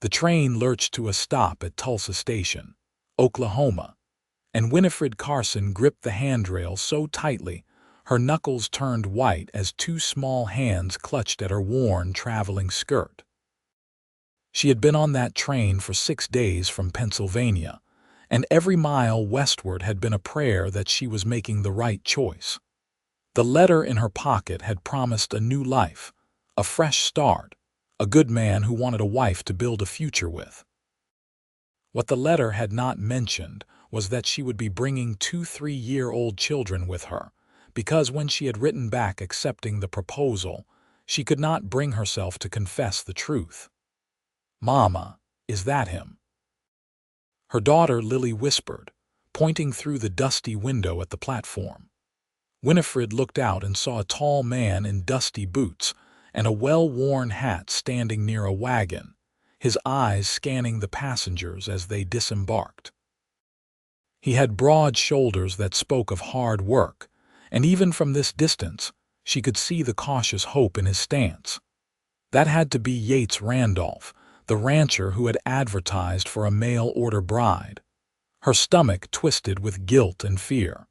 The train lurched to a stop at Tulsa Station, Oklahoma, and Winifred Carson gripped the handrail so tightly her knuckles turned white as two small hands clutched at her worn traveling skirt. She had been on that train for 6 days from Pennsylvania, and every mile westward had been a prayer that she was making the right choice. The letter in her pocket had promised a new life, a fresh start, a good man who wanted a wife to build a future with. What the letter had not mentioned was that she would be bringing 2 3-year-old children with her, because when she had written back accepting the proposal, she could not bring herself to confess the truth. "Mama, is that him?" Her daughter Lily whispered, pointing through the dusty window at the platform. Winifred looked out and saw a tall man in dusty boots and a well-worn hat standing near a wagon, his eyes scanning the passengers as they disembarked. He had broad shoulders that spoke of hard work, and even from this distance, she could see the cautious hope in his stance. That had to be Yates Randolph, the rancher who had advertised for a mail-order bride. Her stomach twisted with guilt and fear.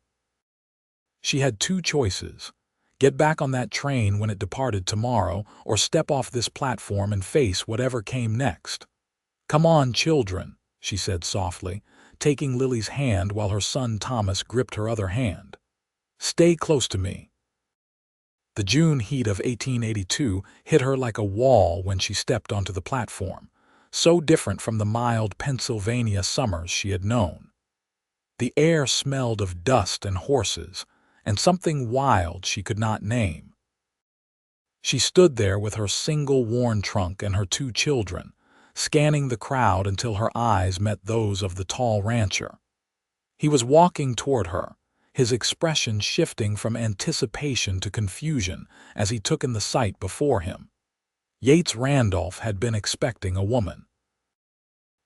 She had 2 choices: get back on that train when it departed tomorrow, or step off this platform and face whatever came next. "Come on, children," she said softly, taking Lily's hand while her son Thomas gripped her other hand. "Stay close to me." The June heat of 1882 hit her like a wall when she stepped onto the platform, so different from the mild Pennsylvania summers she had known. The air smelled of dust and horses, and something wild she could not name. She stood there with her single worn trunk and her 2 children, scanning the crowd until her eyes met those of the tall rancher. He was walking toward her, his expression shifting from anticipation to confusion as he took in the sight before him. Yates Randolph had been expecting a woman.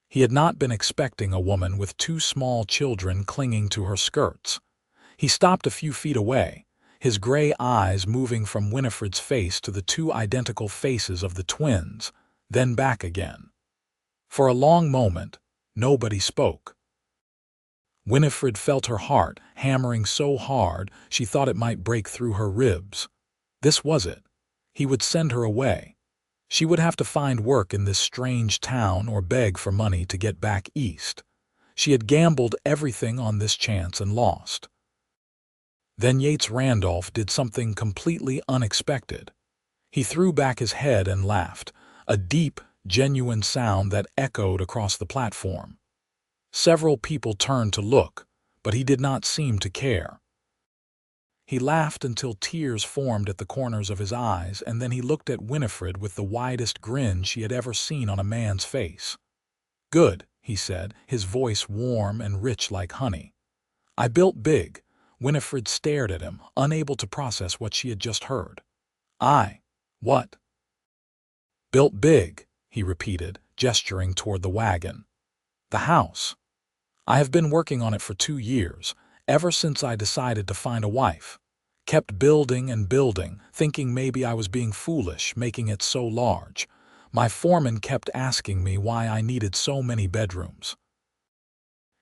He had not been expecting a woman with 2 small children clinging to her skirts. He stopped a few feet away, his gray eyes moving from Winifred's face to the 2 identical faces of the twins, then back again. For a long moment, nobody spoke. Winifred felt her heart hammering so hard she thought it might break through her ribs. This was it. He would send her away. She would have to find work in this strange town or beg for money to get back east. She had gambled everything on this chance and lost. Then Yates Randolph did something completely unexpected. He threw back his head and laughed, a deep, genuine sound that echoed across the platform. Several people turned to look, but he did not seem to care. He laughed until tears formed at the corners of his eyes, and then he looked at Winifred with the widest grin she had ever seen on a man's face. "Good," he said, his voice warm and rich like honey. "I built big." Winifred stared at him, unable to process what she had just heard. What?" "Built big," he repeated, gesturing toward the wagon. "The house. I have been working on it for 2 years, ever since I decided to find a wife. Kept building and building, thinking maybe I was being foolish making it so large. My foreman kept asking me why I needed so many bedrooms."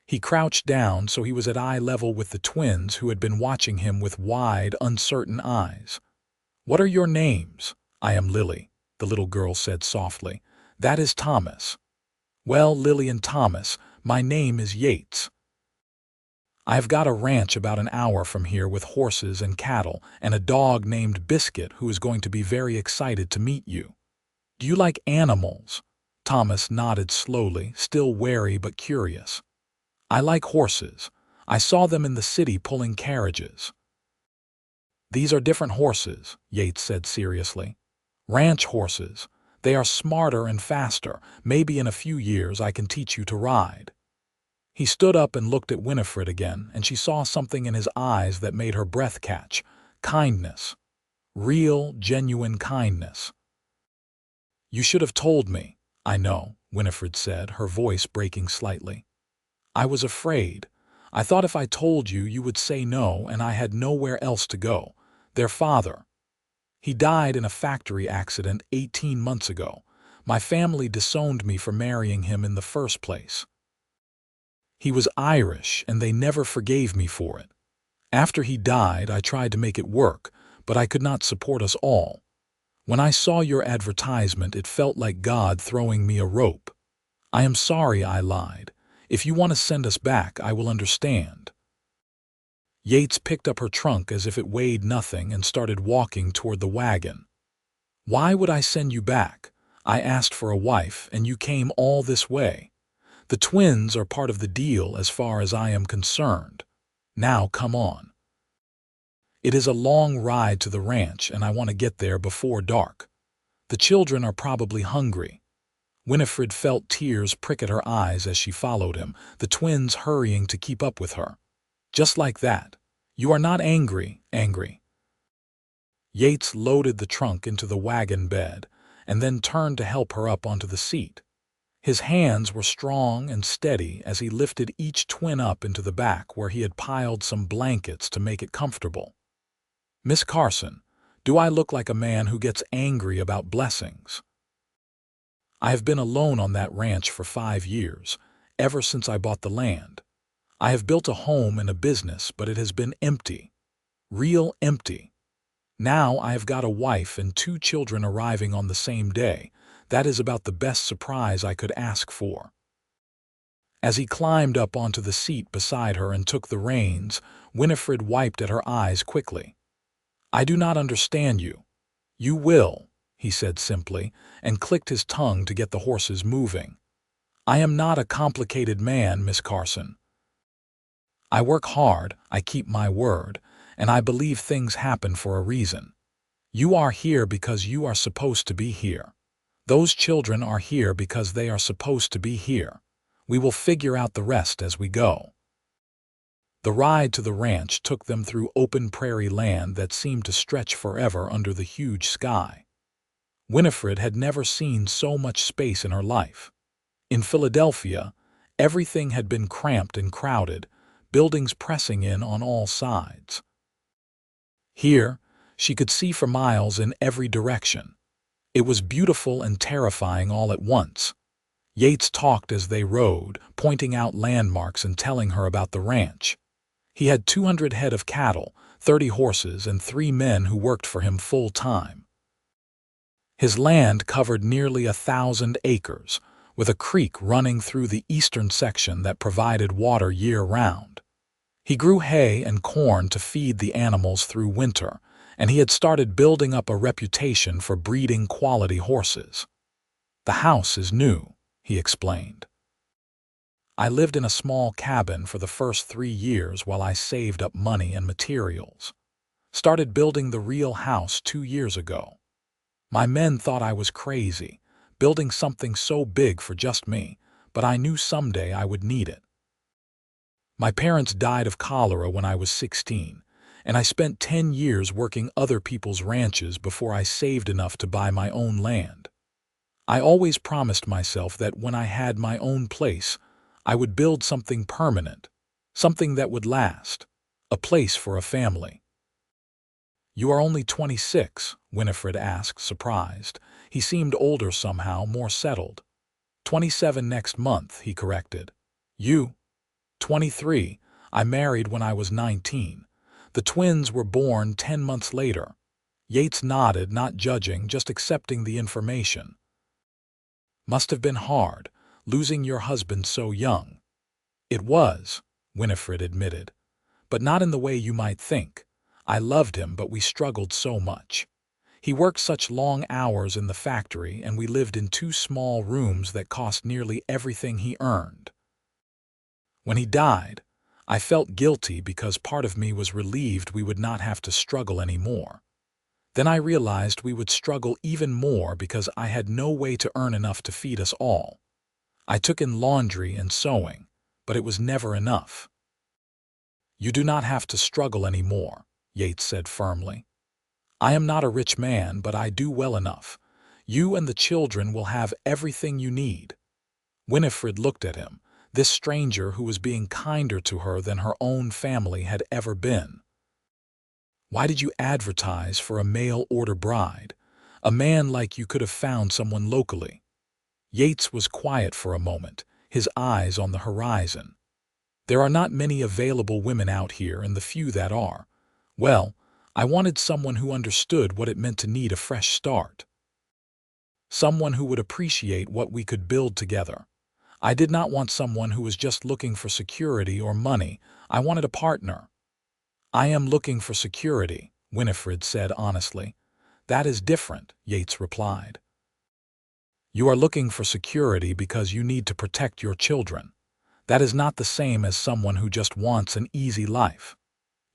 He crouched down so he was at eye level with the twins who had been watching him with wide, uncertain eyes. "What are your names?" "I am Lily," the little girl said softly. "That is Thomas." "Well, Lily and Thomas, my name is Yates. I have got a ranch about an hour from here with horses and cattle and a dog named Biscuit who is going to be very excited to meet you. Do you like animals?" Thomas nodded slowly, still wary but curious. "I like horses. I saw them in the city pulling carriages." "These are different horses," Yates said seriously. "Ranch horses. They are smarter and faster. Maybe in a few years I can teach you to ride." He stood up and looked at Winifred again, and she saw something in his eyes that made her breath catch. Kindness. Real, genuine kindness. "You should have told me." "I know," Winifred said, her voice breaking slightly. "I was afraid. I thought if I told you, you would say no, and I had nowhere else to go. Their father. He died in a factory accident 18 months ago. My family disowned me for marrying him in the first place. He was Irish, and they never forgave me for it. After he died, I tried to make it work, but I could not support us all. When I saw your advertisement, it felt like God throwing me a rope. I am sorry I lied. If you want to send us back, I will understand. Yates picked up her trunk as if it weighed nothing and started walking toward the wagon. Why would I send you back? I asked for a wife, and you came all this way. The twins are part of the deal as far as I am concerned. Now come on. It is a long ride to the ranch, and I want to get there before dark. The children are probably hungry. Winifred felt tears prick at her eyes as she followed him, the twins hurrying to keep up with her. Just like that. You are not angry. Yates loaded the trunk into the wagon bed and then turned to help her up onto the seat. His hands were strong and steady as he lifted each twin up into the back where he had piled some blankets to make it comfortable. Miss Carson, do I look like a man who gets angry about blessings? I have been alone on that ranch for 5 years, ever since I bought the land. I have built a home and a business, but it has been empty. Real empty. Now I have got a wife and 2 children arriving on the same day. That is about the best surprise I could ask for. As he climbed up onto the seat beside her and took the reins, Winifred wiped at her eyes quickly. I do not understand you. You will, he said simply, and clicked his tongue to get the horses moving. I am not a complicated man, Miss Carson. I work hard, I keep my word, and I believe things happen for a reason. You are here because you are supposed to be here. Those children are here because they are supposed to be here. We will figure out the rest as we go. The ride to the ranch took them through open prairie land that seemed to stretch forever under the huge sky. Winifred had never seen so much space in her life. In Philadelphia, everything had been cramped and crowded, buildings pressing in on all sides. Here, she could see for miles in every direction. It was beautiful and terrifying all at once. Yates talked as they rode, pointing out landmarks and telling her about the ranch. He had 200 head of cattle, 30 horses, and 3 men who worked for him full-time. His land covered nearly 1,000 acres, with a creek running through the eastern section that provided water year-round. He grew hay and corn to feed the animals through winter, and he had started building up a reputation for breeding quality horses. The house is new, he explained. I lived in a small cabin for the first 3 years while I saved up money and materials. Started building the real house 2 years ago. My men thought I was crazy, building something so big for just me, but I knew someday I would need it. My parents died of cholera when I was 16, and I spent 10 years working other people's ranches before I saved enough to buy my own land. I always promised myself that when I had my own place, I would build something permanent, something that would last, a place for a family. You are only 26, Winifred asked, surprised. He seemed older somehow, more settled. 27 next month, he corrected. You? 23. I married when I was 19. The twins were born 10 months later. Yates nodded, not judging, just accepting the information. Must have been hard, losing your husband so young. It was, Winifred admitted, but not in the way you might think. I loved him, but we struggled so much. He worked such long hours in the factory, and we lived in 2 small rooms that cost nearly everything he earned. When he died, I felt guilty because part of me was relieved we would not have to struggle anymore. Then I realized we would struggle even more because I had no way to earn enough to feed us all. I took in laundry and sewing, but it was never enough. You do not have to struggle anymore, Yates said firmly. I am not a rich man, but I do well enough. You and the children will have everything you need. Winifred looked at him, this stranger who was being kinder to her than her own family had ever been. Why did you advertise for a mail-order bride? A man like you could have found someone locally. Yates was quiet for a moment, his eyes on the horizon. There are not many available women out here, and the few that are, well, I wanted someone who understood what it meant to need a fresh start. Someone who would appreciate what we could build together. I did not want someone who was just looking for security or money. I wanted a partner. I am looking for security, Winifred said honestly. That is different, Yates replied. You are looking for security because you need to protect your children. That is not the same as someone who just wants an easy life.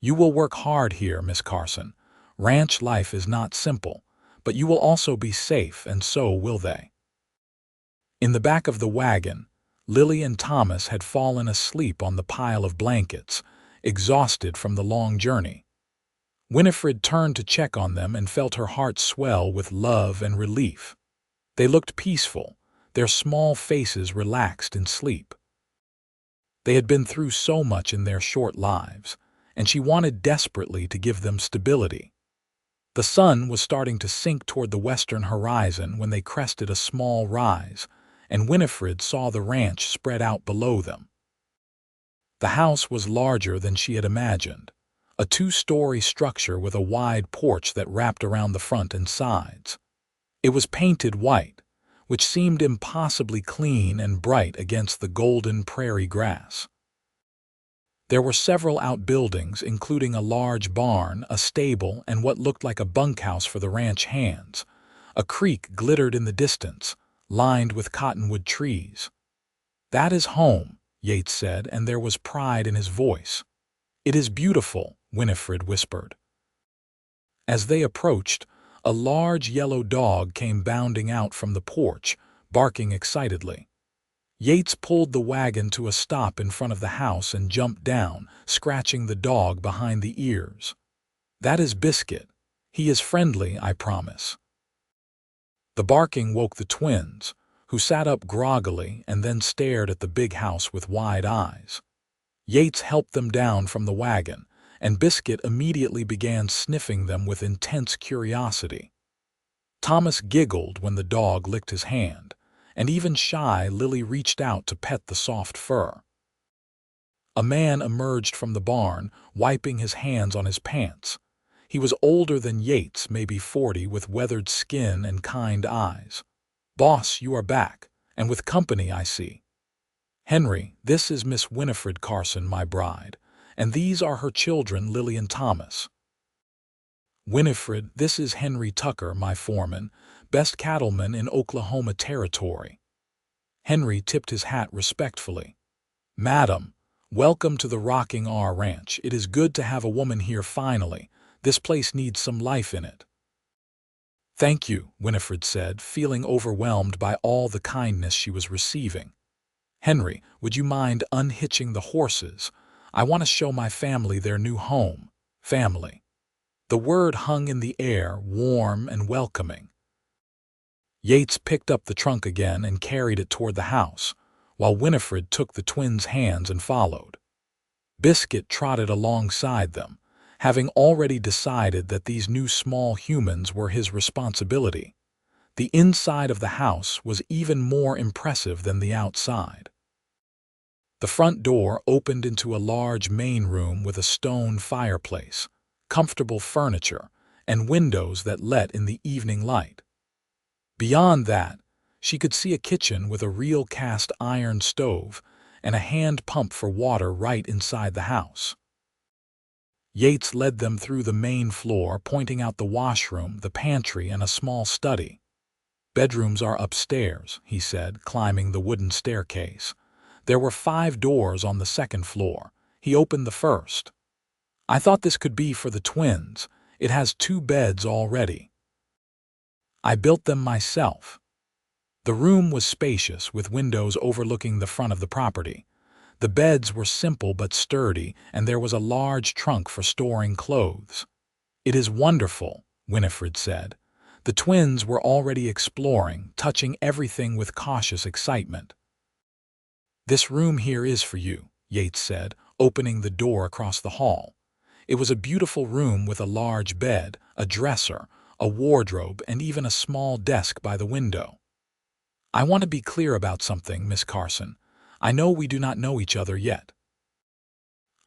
You will work hard here, Miss Carson. Ranch life is not simple, but you will also be safe, and so will they. In the back of the wagon, Lily and Thomas had fallen asleep on the pile of blankets, exhausted from the long journey. Winifred turned to check on them and felt her heart swell with love and relief. They looked peaceful, their small faces relaxed in sleep. They had been through so much in their short lives, and she wanted desperately to give them stability. The sun was starting to sink toward the western horizon when they crested a small rise, and Winifred saw the ranch spread out below them. The house was larger than she had imagined, a two-story structure with a wide porch that wrapped around the front and sides. It was painted white, which seemed impossibly clean and bright against the golden prairie grass. There were several outbuildings, including a large barn, a stable, and what looked like a bunkhouse for the ranch hands. A creek glittered in the distance, lined with cottonwood trees. That is home, Yates said, and there was pride in his voice. It is beautiful, Winifred whispered. As they approached, a large yellow dog came bounding out from the porch, barking excitedly. Yates pulled the wagon to a stop in front of the house and jumped down, scratching the dog behind the ears. That is Biscuit. He is friendly, I promise. The barking woke the twins, who sat up groggily and then stared at the big house with wide eyes. Yates helped them down from the wagon, and Biscuit immediately began sniffing them with intense curiosity. Thomas giggled when the dog licked his hand, and even shy Lily reached out to pet the soft fur. A man emerged from the barn, wiping his hands on his pants. He was older than Yates, maybe 40, with weathered skin and kind eyes. "Boss, you are back, and with company, I see. Henry, this is Miss Winifred Carson, my bride, and these are her children, Lily and Thomas. Winifred, this is Henry Tucker, my foreman, best cattleman in Oklahoma Territory." Henry tipped his hat respectfully. "Madam, welcome to the Rocking R Ranch. It is good to have a woman here finally. This place needs some life in it." "Thank you," Winifred said, feeling overwhelmed by all the kindness she was receiving. "Henry, would you mind unhitching the horses? I want to show my family their new home." Family. The word hung in the air, warm and welcoming. Yates picked up the trunk again and carried it toward the house, while Winifred took the twins' hands and followed. Biscuit trotted alongside them, having already decided that these new small humans were his responsibility. The inside of the house was even more impressive than the outside. The front door opened into a large main room with a stone fireplace, comfortable furniture, and windows that let in the evening light. Beyond that, she could see a kitchen with a real cast iron stove and a hand pump for water right inside the house. Yates led them through the main floor, pointing out the washroom, the pantry, and a small study. "Bedrooms are upstairs," he said, climbing the wooden staircase. There were 5 doors on the second floor. He opened the first. "I thought this could be for the twins. It has 2 beds already. I built them myself." The room was spacious, with windows overlooking the front of the property. The beds were simple but sturdy, and there was a large trunk for storing clothes. "It is wonderful," Winifred said. The twins were already exploring, touching everything with cautious excitement. "This room here is for you," Yates said, opening the door across the hall. It was a beautiful room with a large bed, a dresser, a wardrobe, and even a small desk by the window. I want to be clear about something, Miss Carson. I know we do not know each other yet.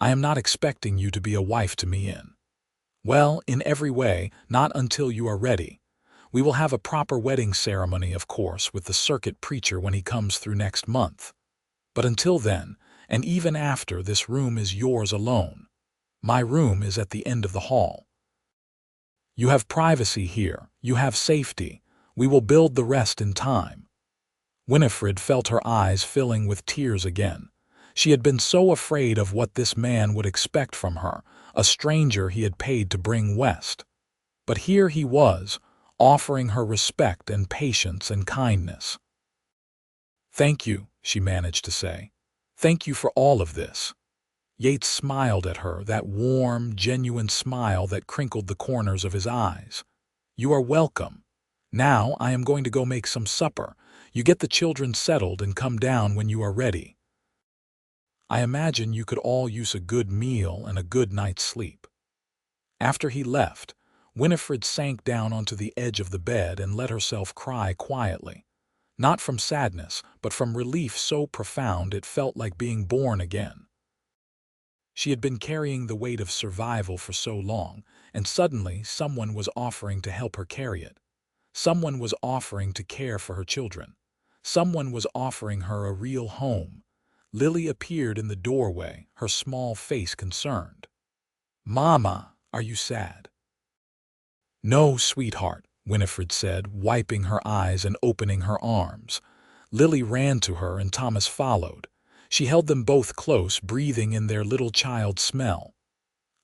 I am not expecting you to be a wife to me in every way, not until you are ready. We will have a proper wedding ceremony, of course, with the circuit preacher when he comes through next month. But until then, and even after, this room is yours alone. My room is at the end of the hall. You have privacy here. You have safety. We will build the rest in time. Winifred felt her eyes filling with tears again. She had been so afraid of what this man would expect from her, a stranger he had paid to bring west. But here he was, offering her respect and patience and kindness. "Thank you," she managed to say. "Thank you for all of this." Yates smiled at her, that warm, genuine smile that crinkled the corners of his eyes. "You are welcome. Now I am going to go make some supper. You get the children settled and come down when you are ready. I imagine you could all use a good meal and a good night's sleep." After he left, Winifred sank down onto the edge of the bed and let herself cry quietly. Not from sadness, but from relief so profound it felt like being born again. She had been carrying the weight of survival for so long, and suddenly someone was offering to help her carry it. Someone was offering to care for her children. Someone was offering her a real home. Lily appeared in the doorway, her small face concerned. "Mama, are you sad?" "No, sweetheart," Winifred said, wiping her eyes and opening her arms. Lily ran to her and Thomas followed. She held them both close, breathing in their little child's smell.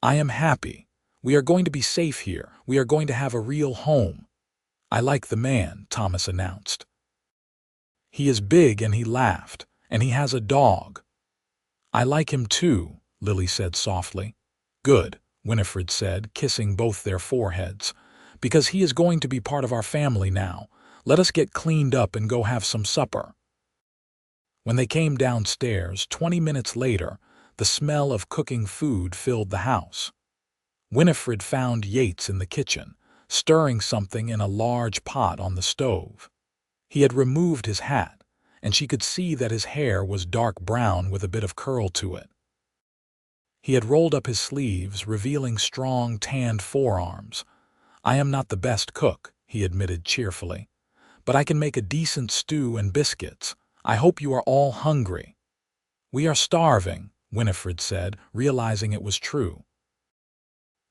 "I am happy. We are going to be safe here. We are going to have a real home." "I like the man," Thomas announced. "He is big," and he laughed. "And he has a dog." "I like him too," Lily said softly. "Good," Winifred said, kissing both their foreheads. "Because he is going to be part of our family now. Let us get cleaned up and go have some supper." When they came downstairs, 20 minutes later, the smell of cooking food filled the house. Winifred found Yates in the kitchen, stirring something in a large pot on the stove. He had removed his hat, and she could see that his hair was dark brown with a bit of curl to it. He had rolled up his sleeves, revealing strong, tanned forearms. "I am not the best cook," he admitted cheerfully, "but I can make a decent stew and biscuits. I hope you are all hungry." "We are starving," Winifred said, realizing it was true.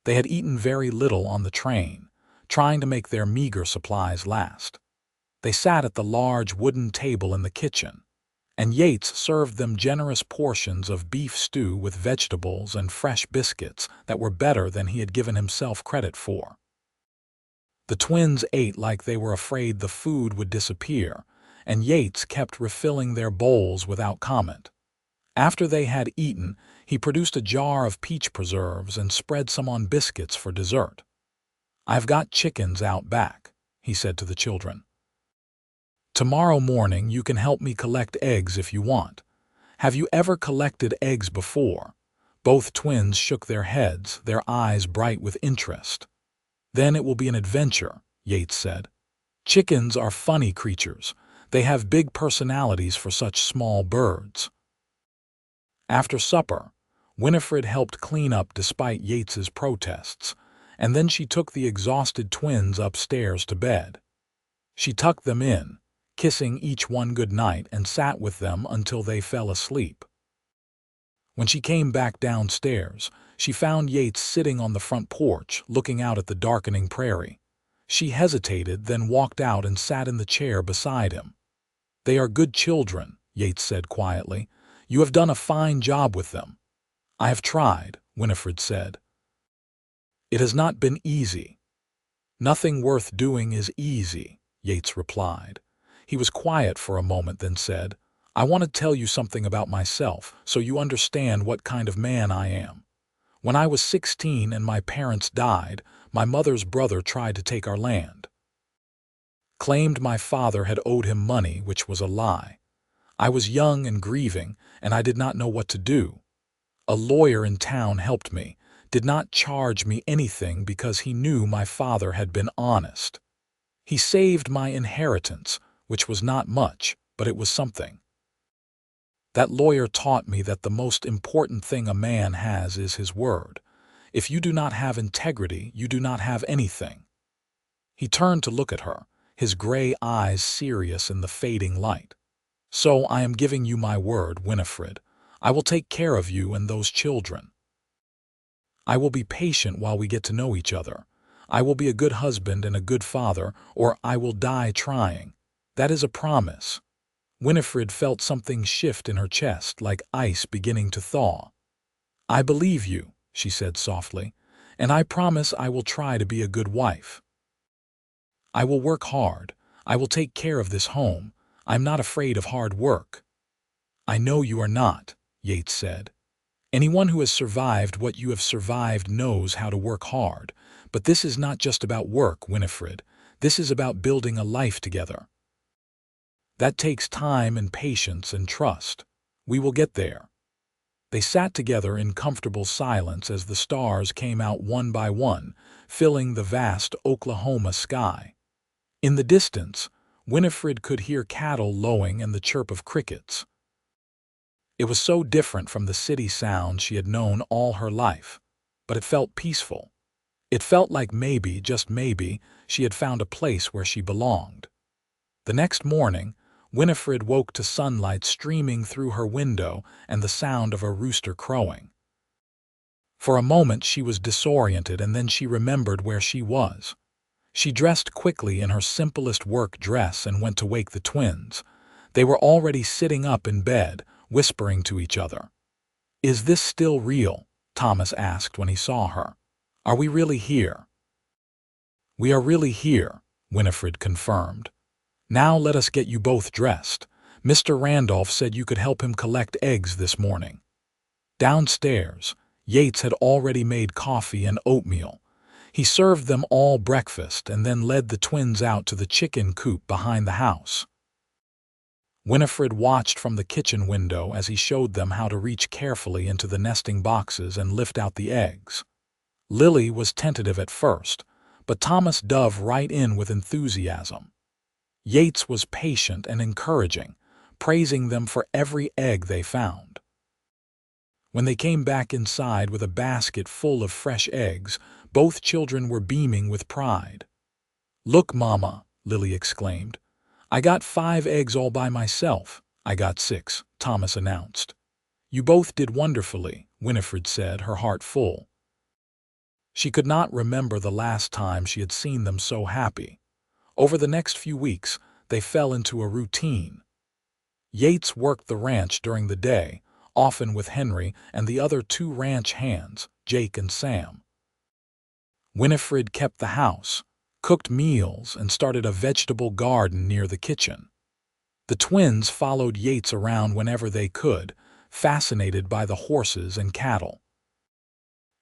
They had eaten very little on the train, trying to make their meager supplies last. They sat at the large wooden table in the kitchen, and Yates served them generous portions of beef stew with vegetables and fresh biscuits that were better than he had given himself credit for. The twins ate like they were afraid the food would disappear, and Yates kept refilling their bowls without comment. After they had eaten, he produced a jar of peach preserves and spread some on biscuits for dessert. "I've got chickens out back," he said to the children. "Tomorrow morning you can help me collect eggs if you want. Have you ever collected eggs before?" Both twins shook their heads, their eyes bright with interest. "Then it will be an adventure," Yates said. "Chickens are funny creatures. They have big personalities for such small birds." After supper, Winifred helped clean up despite Yates's protests, and then she took the exhausted twins upstairs to bed. She tucked them in, kissing each one good night, and sat with them until they fell asleep. When she came back downstairs, she found Yates sitting on the front porch, looking out at the darkening prairie. She hesitated, then walked out and sat in the chair beside him. "They are good children," Yates said quietly. "You have done a fine job with them." "I have tried," Winifred said. "It has not been easy." "Nothing worth doing is easy," Yates replied. He was quiet for a moment, then said, "I want to tell you something about myself, so you understand what kind of man I am. When I was 16 and my parents died, my mother's brother tried to take our land. Claimed my father had owed him money, which was a lie. I was young and grieving, and I did not know what to do. A lawyer in town helped me, did not charge me anything because he knew my father had been honest. He saved my inheritance, which was not much, but it was something. That lawyer taught me that the most important thing a man has is his word. If you do not have integrity, you do not have anything. He turned to look at her, his gray eyes serious in the fading light. So I am giving you my word, Winifred. I will take care of you and those children. I will be patient while we get to know each other. I will be a good husband and a good father, or I will die trying. That is a promise. Winifred felt something shift in her chest, like ice beginning to thaw. I believe you, she said softly, and I promise I will try to be a good wife. I will work hard. I will take care of this home. I'm not afraid of hard work. I know you are not, Yates said. Anyone who has survived what you have survived knows how to work hard. But this is not just about work, Winifred. This is about building a life together. That takes time and patience and trust. We will get there. They sat together in comfortable silence as the stars came out one by one, filling the vast Oklahoma sky. In the distance, Winifred could hear cattle lowing and the chirp of crickets. It was so different from the city sounds she had known all her life, but it felt peaceful. It felt like maybe, just maybe, she had found a place where she belonged. The next morning, Winifred woke to sunlight streaming through her window and the sound of a rooster crowing. For a moment she was disoriented, and then she remembered where she was. She dressed quickly in her simplest work dress and went to wake the twins. They were already sitting up in bed, whispering to each other. "Is this still real?" Thomas asked when he saw her. "Are we really here?" "We are really here," Winifred confirmed. "Now let us get you both dressed. Mr. Randolph said you could help him collect eggs this morning." Downstairs, Yates had already made coffee and oatmeal. He served them all breakfast and then led the twins out to the chicken coop behind the house. Winifred watched from the kitchen window as he showed them how to reach carefully into the nesting boxes and lift out the eggs. Lily was tentative at first, but Thomas dove right in with enthusiasm. Yates was patient and encouraging, praising them for every egg they found. When they came back inside with a basket full of fresh eggs, both children were beaming with pride. "Look, Mama," Lily exclaimed. "I got 5 eggs all by myself." "I got 6, Thomas announced. "You both did wonderfully," Winifred said, her heart full. She could not remember the last time she had seen them so happy. Over the next few weeks, they fell into a routine. Yates worked the ranch during the day, often with Henry and the other 2 ranch hands, Jake and Sam. Winifred kept the house, cooked meals, and started a vegetable garden near the kitchen. The twins followed Yates around whenever they could, fascinated by the horses and cattle.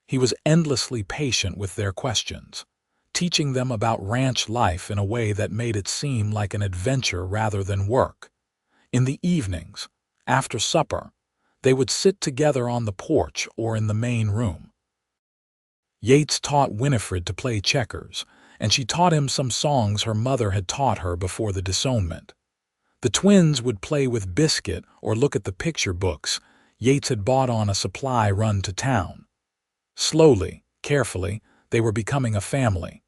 He was endlessly patient with their questions, teaching them about ranch life in a way that made it seem like an adventure rather than work. In the evenings, after supper, they would sit together on the porch or in the main room. Yates taught Winifred to play checkers, and she taught him some songs her mother had taught her before the disownment. The twins would play with Biscuit or look at the picture books Yates had bought on a supply run to town. Slowly, carefully, they were becoming a family.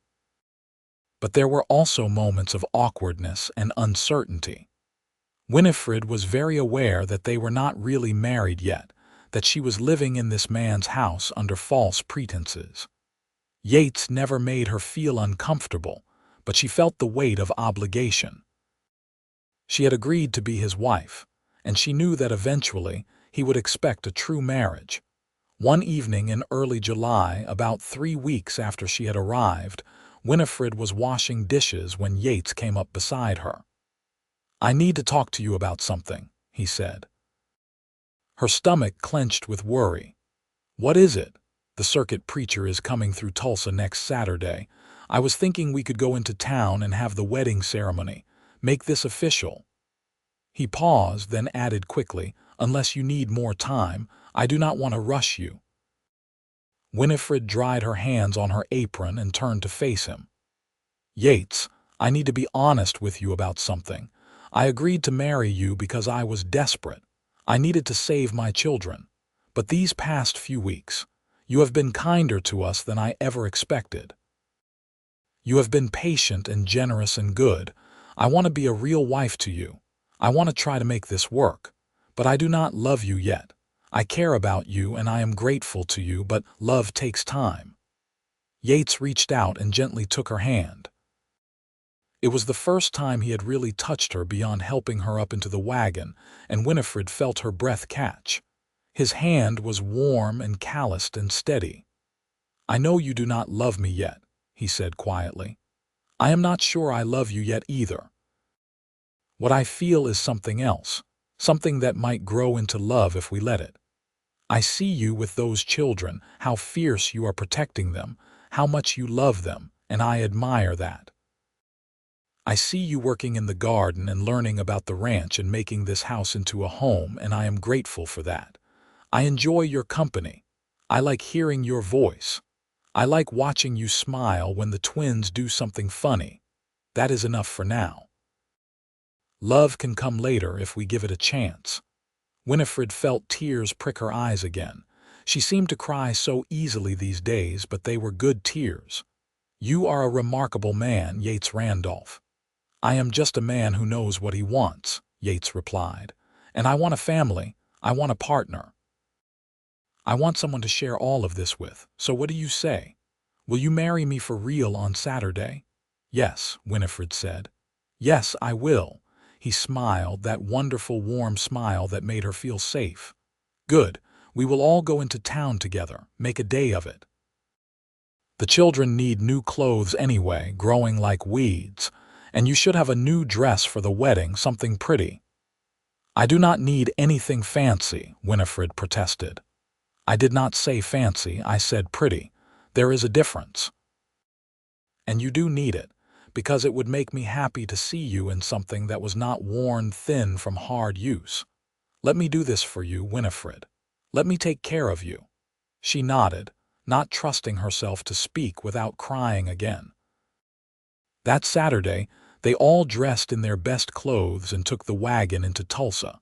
But there were also moments of awkwardness and uncertainty. Winifred was very aware that they were not really married yet, that she was living in this man's house under false pretenses. Yates never made her feel uncomfortable, but she felt the weight of obligation. She had agreed to be his wife, and she knew that eventually he would expect a true marriage. One evening in early July, about 3 weeks after she had arrived, Winifred was washing dishes when Yates came up beside her. "I need to talk to you about something," he said. Her stomach clenched with worry. "What is it?" "The circuit preacher is coming through Tulsa next Saturday. I was thinking we could go into town and have the wedding ceremony. Make this official." He paused, then added quickly, "Unless you need more time, I do not want to rush you." Winifred dried her hands on her apron and turned to face him. "Yates, I need to be honest with you about something. I agreed to marry you because I was desperate. I needed to save my children. But these past few weeks, you have been kinder to us than I ever expected. You have been patient and generous and good. I want to be a real wife to you. I want to try to make this work. But I do not love you yet. I care about you and I am grateful to you, but love takes time. Yates reached out and gently took her hand. It was the first time he had really touched her beyond helping her up into the wagon, and Winifred felt her breath catch. His hand was warm and calloused and steady. I know you do not love me yet, he said quietly. I am not sure I love you yet either. What I feel is something else, something that might grow into love if we let it. I see you with those children, how fierce you are protecting them, how much you love them, and I admire that. I see you working in the garden and learning about the ranch and making this house into a home, and I am grateful for that. I enjoy your company. I like hearing your voice. I like watching you smile when the twins do something funny. That is enough for now. Love can come later if we give it a chance. Winifred felt tears prick her eyes again. She seemed to cry so easily these days, but they were good tears. You are a remarkable man, Yates Randolph. I am just a man who knows what he wants, Yates replied. And I want a family. I want a partner. I want someone to share all of this with. So what do you say? Will you marry me for real on Saturday? Yes, Winifred said. Yes, I will. He smiled, that wonderful warm smile that made her feel safe. Good. We will all go into town together, make a day of it. The children need new clothes anyway, growing like weeds, and you should have a new dress for the wedding, something pretty. I do not need anything fancy, Winifred protested. I did not say fancy, I said pretty. There is a difference. And you do need it, because it would make me happy to see you in something that was not worn thin from hard use. Let me do this for you, Winifred. Let me take care of you. She nodded, not trusting herself to speak without crying again. That Saturday, they all dressed in their best clothes and took the wagon into Tulsa.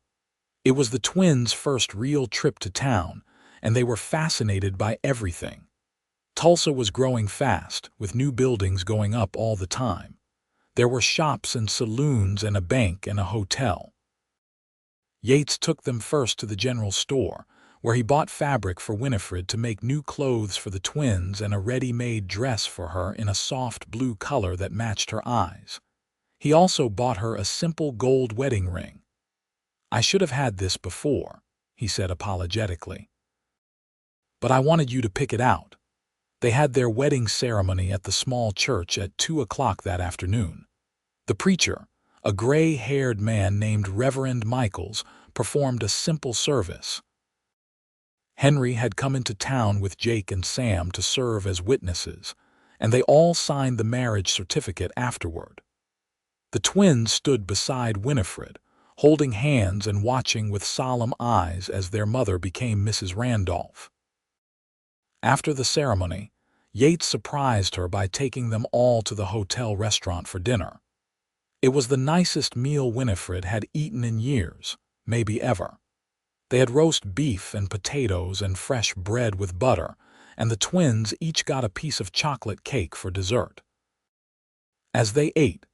It was the twins' first real trip to town, and they were fascinated by everything. Tulsa was growing fast, with new buildings going up all the time. There were shops and saloons and a bank and a hotel. Yates took them first to the general store, where he bought fabric for Winifred to make new clothes for the twins and a ready-made dress for her in a soft blue color that matched her eyes. He also bought her a simple gold wedding ring. I should have had this before, he said apologetically. But I wanted you to pick it out. They had their wedding ceremony at the small church at 2 o'clock that afternoon. The preacher, a gray-haired man named Reverend Michaels, performed a simple service. Henry had come into town with Jake and Sam to serve as witnesses, and they all signed the marriage certificate afterward. The twins stood beside Winifred, holding hands and watching with solemn eyes as their mother became Mrs. Randolph. After the ceremony, Yates surprised her by taking them all to the hotel restaurant for dinner. It was the nicest meal Winifred had eaten in years, maybe ever. They had roast beef and potatoes and fresh bread with butter, and the twins each got a piece of chocolate cake for dessert. As they ate,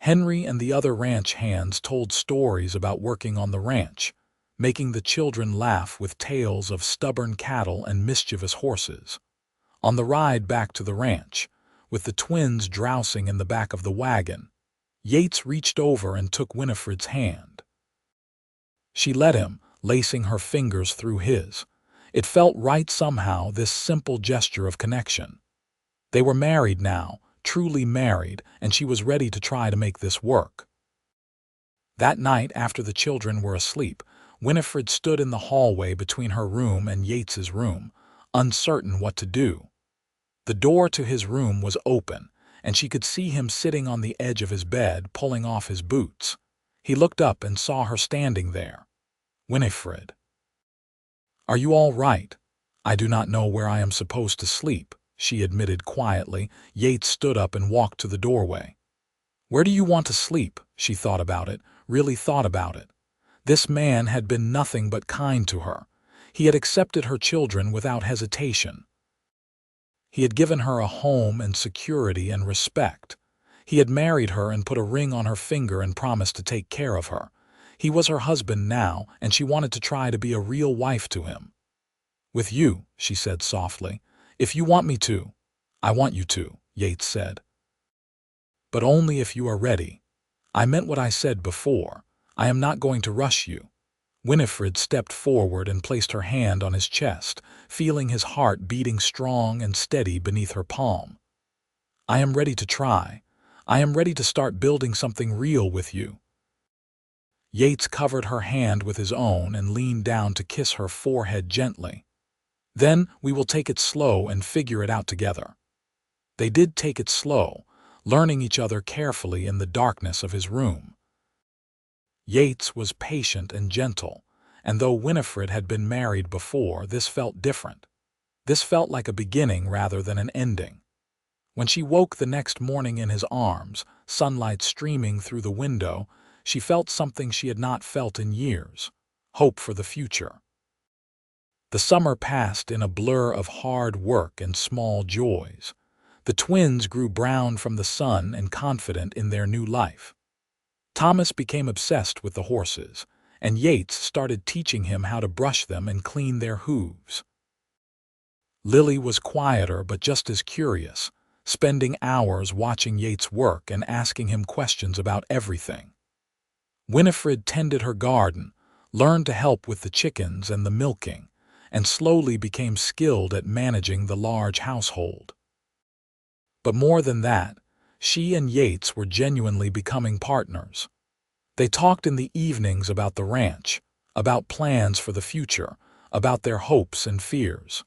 Henry and the other ranch hands told stories about working on the ranch, making the children laugh with tales of stubborn cattle and mischievous horses. On the ride back to the ranch, with the twins drowsing in the back of the wagon, Yates reached over and took Winifred's hand. She let him, lacing her fingers through his. It felt right somehow, this simple gesture of connection. They were married now, truly married, and she was ready to try to make this work. That night, after the children were asleep, Winifred stood in the hallway between her room and Yates's room, uncertain what to do. The door to his room was open, and she could see him sitting on the edge of his bed, pulling off his boots. He looked up and saw her standing there. Winifred. Are you all right? I do not know where I am supposed to sleep, she admitted quietly. Yates stood up and walked to the doorway. Where do you want to sleep? She thought about it, really thought about it. This man had been nothing but kind to her. He had accepted her children without hesitation. He had given her a home and security and respect. He had married her and put a ring on her finger and promised to take care of her. He was her husband now, and she wanted to try to be a real wife to him. "With you," she said softly. "If you want me to." "I want you to," Yates said. "But only if you are ready. I meant what I said before. I am not going to rush you." Winifred stepped forward and placed her hand on his chest, feeling his heart beating strong and steady beneath her palm. "I am ready to try. I am ready to start building something real with you." Yates covered her hand with his own and leaned down to kiss her forehead gently. "Then we will take it slow and figure it out together." They did take it slow, learning each other carefully in the darkness of his room. Yates was patient and gentle, and though Winifred had been married before, this felt different. This felt like a beginning rather than an ending. When she woke the next morning in his arms, sunlight streaming through the window, she felt something she had not felt in years: hope for the future. The summer passed in a blur of hard work and small joys. The twins grew brown from the sun and confident in their new life. Thomas became obsessed with the horses, and Yates started teaching him how to brush them and clean their hooves. Lily was quieter but just as curious, spending hours watching Yates work and asking him questions about everything. Winifred tended her garden, learned to help with the chickens and the milking, and slowly became skilled at managing the large household. But more than that, she and Yates were genuinely becoming partners. They talked in the evenings about the ranch, about plans for the future, about their hopes and fears.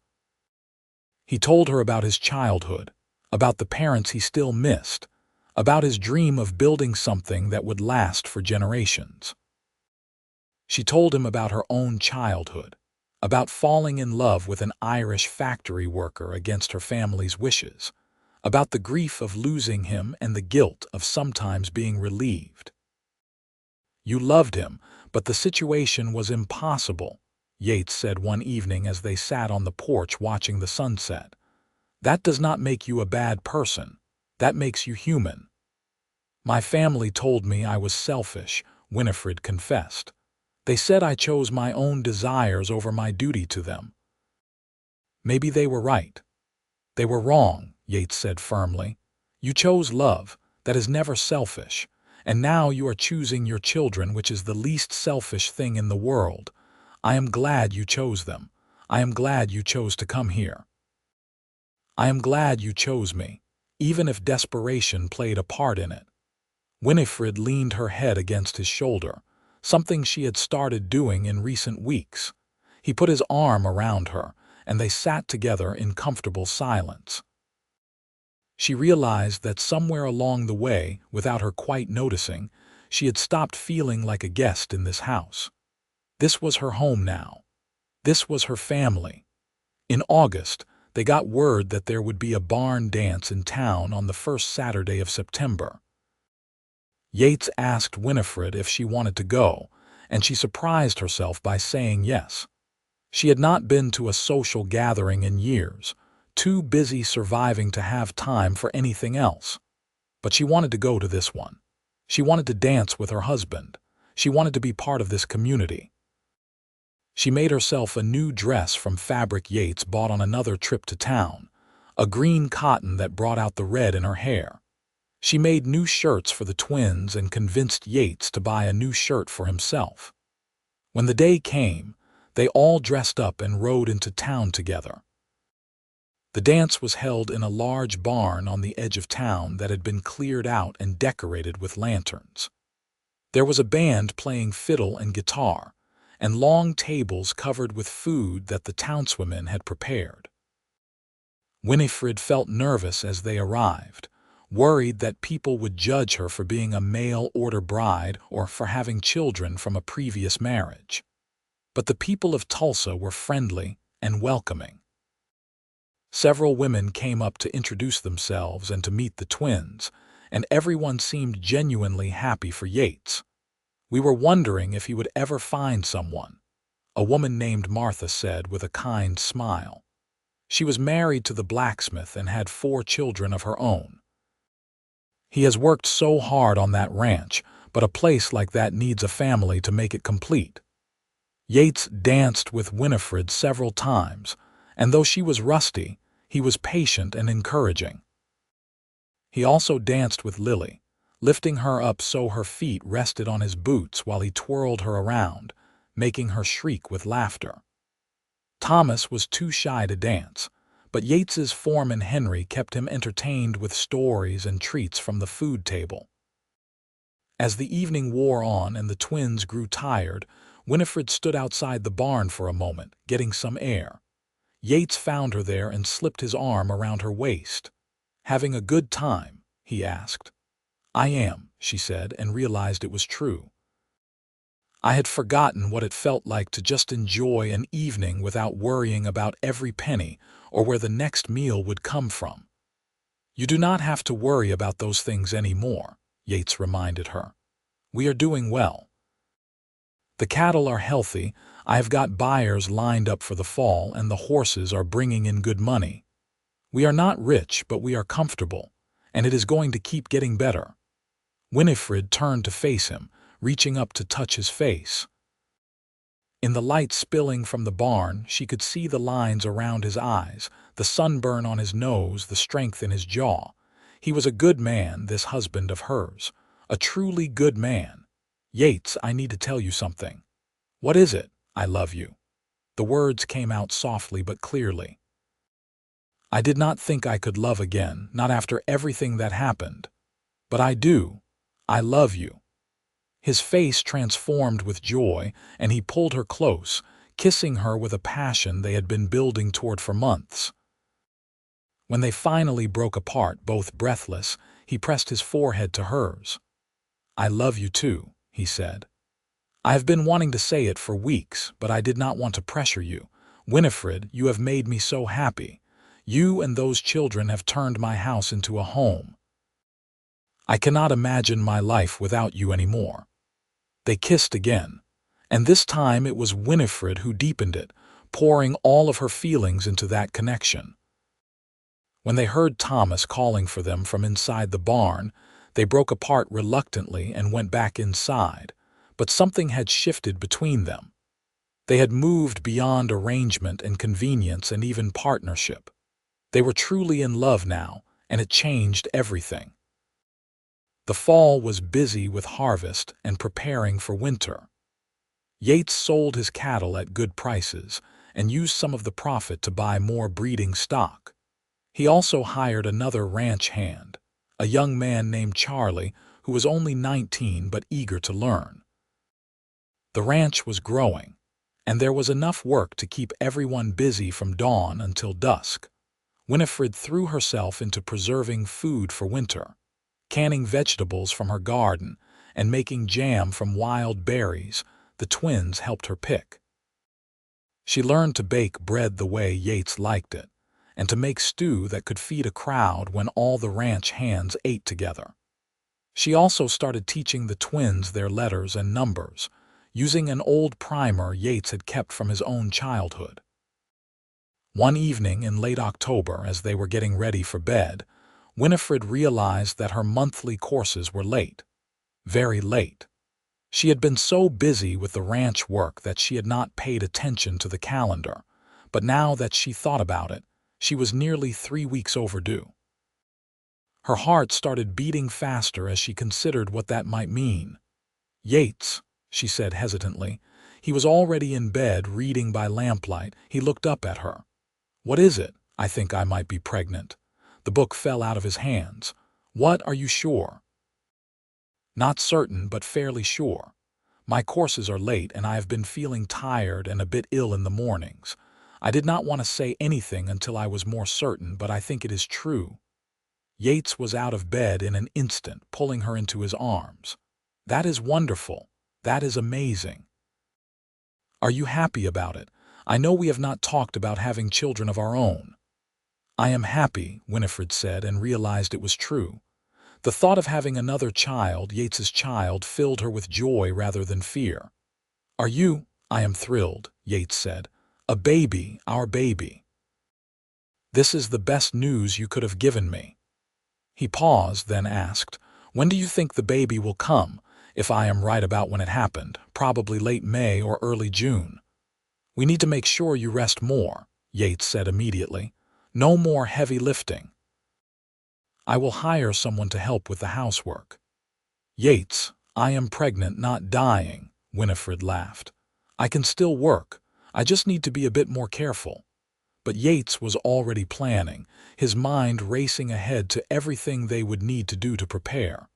He told her about his childhood, about the parents he still missed, about his dream of building something that would last for generations. She told him about her own childhood, about falling in love with an Irish factory worker against her family's wishes, about the grief of losing him and the guilt of sometimes being relieved. "You loved him, but the situation was impossible," Yates said one evening as they sat on the porch watching the sunset. "That does not make you a bad person. That makes you human." "My family told me I was selfish," Winifred confessed. "They said I chose my own desires over my duty to them." "Maybe they were right." "They were wrong," Yates said firmly. "You chose love. That is never selfish. And now you are choosing your children, which is the least selfish thing in the world. I am glad you chose them. I am glad you chose to come here. I am glad you chose me, even if desperation played a part in it." Winifred leaned her head against his shoulder, something she had started doing in recent weeks. He put his arm around her, and they sat together in comfortable silence. She realized that somewhere along the way, without her quite noticing, she had stopped feeling like a guest in this house. This was her home now. This was her family. In August, they got word that there would be a barn dance in town on the first Saturday of September. Yates asked Winifred if she wanted to go, and she surprised herself by saying yes. She had not been to a social gathering in years, too busy surviving to have time for anything else. But she wanted to go to this one. She wanted to dance with her husband. She wanted to be part of this community. She made herself a new dress from fabric Yates bought on another trip to town, a green cotton that brought out the red in her hair. She made new shirts for the twins and convinced Yates to buy a new shirt for himself. When the day came, they all dressed up and rode into town together. The dance was held in a large barn on the edge of town that had been cleared out and decorated with lanterns. There was a band playing fiddle and guitar, and long tables covered with food that the townswomen had prepared. Winifred felt nervous as they arrived, worried that people would judge her for being a mail-order bride or for having children from a previous marriage. But the people of Tulsa were friendly and welcoming. Several women came up to introduce themselves and to meet the twins, and everyone seemed genuinely happy for Yates. We were wondering if he would ever find someone, a woman named Martha said with a kind smile. She was married to the blacksmith and had 4 children of her own. He has worked so hard on that ranch, but a place like that needs a family to make it complete. Yates danced with Winifred several times, and though she was rusty, he was patient and encouraging. He also danced with Lily, lifting her up so her feet rested on his boots while he twirled her around, making her shriek with laughter. Thomas was too shy to dance, but Yates's foreman Henry kept him entertained with stories and treats from the food table. As the evening wore on and the twins grew tired, Winifred stood outside the barn for a moment, getting some air. Yates found her there and slipped his arm around her waist. "Having a good time?" he asked. "I am," she said, and realized it was true. "I had forgotten what it felt like to just enjoy an evening without worrying about every penny or where the next meal would come from." "You do not have to worry about those things anymore," Yates reminded her. "We are doing well. The cattle are healthy, I have got buyers lined up for the fall, and the horses are bringing in good money. We are not rich, but we are comfortable, and it is going to keep getting better." Winifred turned to face him, reaching up to touch his face. In the light spilling from the barn, she could see the lines around his eyes, the sunburn on his nose, the strength in his jaw. He was a good man, this husband of hers. A truly good man. "Yates, I need to tell you something." "What is it?" "I love you." The words came out softly but clearly. "I did not think I could love again, not after everything that happened. But I do. I love you." His face transformed with joy, and he pulled her close, kissing her with a passion they had been building toward for months. When they finally broke apart, both breathless, he pressed his forehead to hers. "I love you too," he said. "I have been wanting to say it for weeks, but I did not want to pressure you. Winifred, you have made me so happy. You and those children have turned my house into a home. I cannot imagine my life without you anymore." They kissed again, and this time it was Winifred who deepened it, pouring all of her feelings into that connection. When they heard Thomas calling for them from inside the barn, they broke apart reluctantly and went back inside, but something had shifted between them. They had moved beyond arrangement and convenience and even partnership. They were truly in love now, and it changed everything. The fall was busy with harvest and preparing for winter. Yates sold his cattle at good prices and used some of the profit to buy more breeding stock. He also hired another ranch hand, a young man named Charlie, who was only 19 but eager to learn. The ranch was growing, and there was enough work to keep everyone busy from dawn until dusk. Winifred threw herself into preserving food for winter, canning vegetables from her garden and making jam from wild berries the twins helped her pick. She learned to bake bread the way Yates liked it, and to make stew that could feed a crowd when all the ranch hands ate together. She also started teaching the twins their letters and numbers, using an old primer Yates had kept from his own childhood. One evening in late October, as they were getting ready for bed, Winifred realized that her monthly courses were late, very late. She had been so busy with the ranch work that she had not paid attention to the calendar, but now that she thought about it, she was nearly 3 weeks overdue. Her heart started beating faster as she considered what that might mean. "Yates," she said hesitantly. He was already in bed reading by lamplight. He looked up at her. "What is it?" "I think I might be pregnant." The book fell out of his hands. "What, are you sure?" "Not certain, but fairly sure. My courses are late and I have been feeling tired and a bit ill in the mornings. I did not want to say anything until I was more certain, but I think it is true." Yates was out of bed in an instant, pulling her into his arms. "That is wonderful. That is amazing. Are you happy about it? I know we have not talked about having children of our own." "I am happy," Winifred said, and realized it was true. The thought of having another child, Yates's child, filled her with joy rather than fear. "Are you?" "I am thrilled," Yates said. "A baby, our baby. This is the best news you could have given me." He paused, then asked, "When do you think the baby will come, if I am right about when it happened? Probably late May or early June." "We need to make sure you rest more," Yates said immediately. "No more heavy lifting. I will hire someone to help with the housework." "Yates, I am pregnant, not dying," Winifred laughed. "I can still work. I just need to be a bit more careful." But Yates was already planning, his mind racing ahead to everything they would need to do to prepare.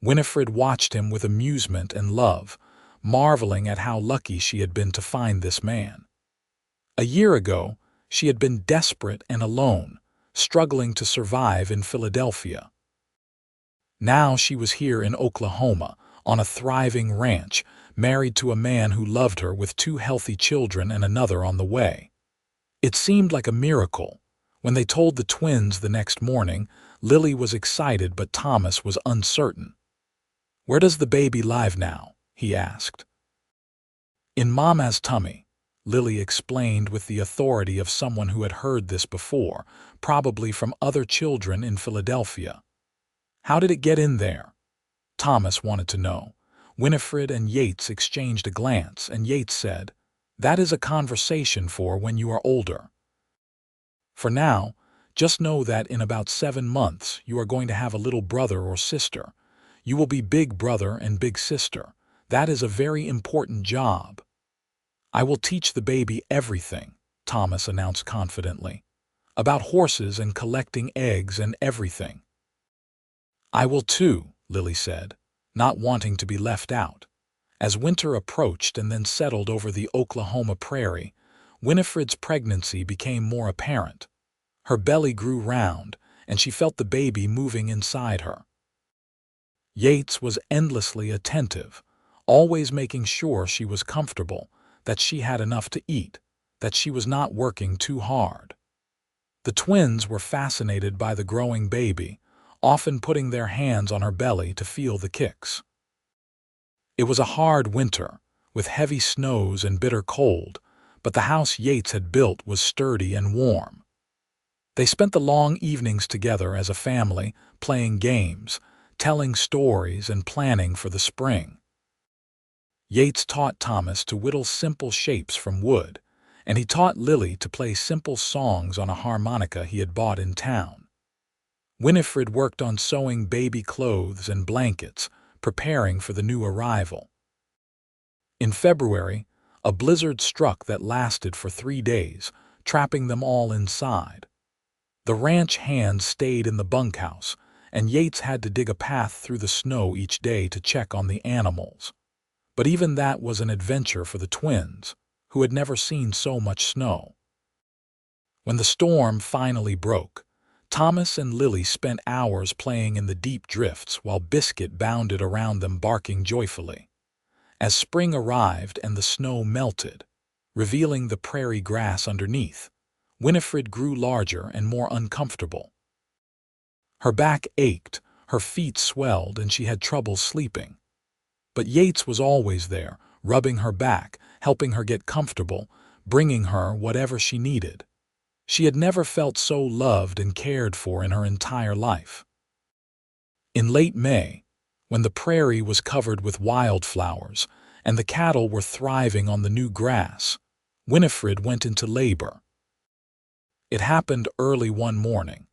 Winifred watched him with amusement and love, marveling at how lucky she had been to find this man. A year ago, she had been desperate and alone, struggling to survive in Philadelphia. Now she was here in Oklahoma, on a thriving ranch, married to a man who loved her with 2 healthy children and another on the way. It seemed like a miracle. When they told the twins the next morning, Lily was excited but Thomas was uncertain. "Where does the baby live now?" he asked. "In Mama's tummy," Lily explained with the authority of someone who had heard this before, probably from other children in Philadelphia. "How did it get in there?" Thomas wanted to know. Winifred and Yates exchanged a glance, and Yates said, "That is a conversation for when you are older. For now, just know that in about 7 months you are going to have a little brother or sister. You will be big brother and big sister. That is a very important job." "I will teach the baby everything," Thomas announced confidently. "About horses and collecting eggs and everything." "I will too," Lily said, not wanting to be left out. As winter approached and then settled over the Oklahoma prairie, Winifred's pregnancy became more apparent. Her belly grew round, and she felt the baby moving inside her. Yates was endlessly attentive, always making sure she was comfortable, that she had enough to eat, that she was not working too hard. The twins were fascinated by the growing baby, often putting their hands on her belly to feel the kicks. It was a hard winter, with heavy snows and bitter cold, but the house Yates had built was sturdy and warm. They spent the long evenings together as a family, playing games, telling stories, and planning for the spring. Yates taught Thomas to whittle simple shapes from wood, and he taught Lily to play simple songs on a harmonica he had bought in town. Winifred worked on sewing baby clothes and blankets, preparing for the new arrival. In February, a blizzard struck that lasted for 3 days, trapping them all inside. The ranch hands stayed in the bunkhouse, and Yates had to dig a path through the snow each day to check on the animals. But even that was an adventure for the twins, who had never seen so much snow. When the storm finally broke, Thomas and Lily spent hours playing in the deep drifts while Biscuit bounded around them barking joyfully. As spring arrived and the snow melted, revealing the prairie grass underneath, Winifred grew larger and more uncomfortable. Her back ached, her feet swelled, and she had trouble sleeping. But Yates was always there, rubbing her back, helping her get comfortable, bringing her whatever she needed. She had never felt so loved and cared for in her entire life. In late May, when the prairie was covered with wildflowers and the cattle were thriving on the new grass, Winifred went into labor. It happened early one morning,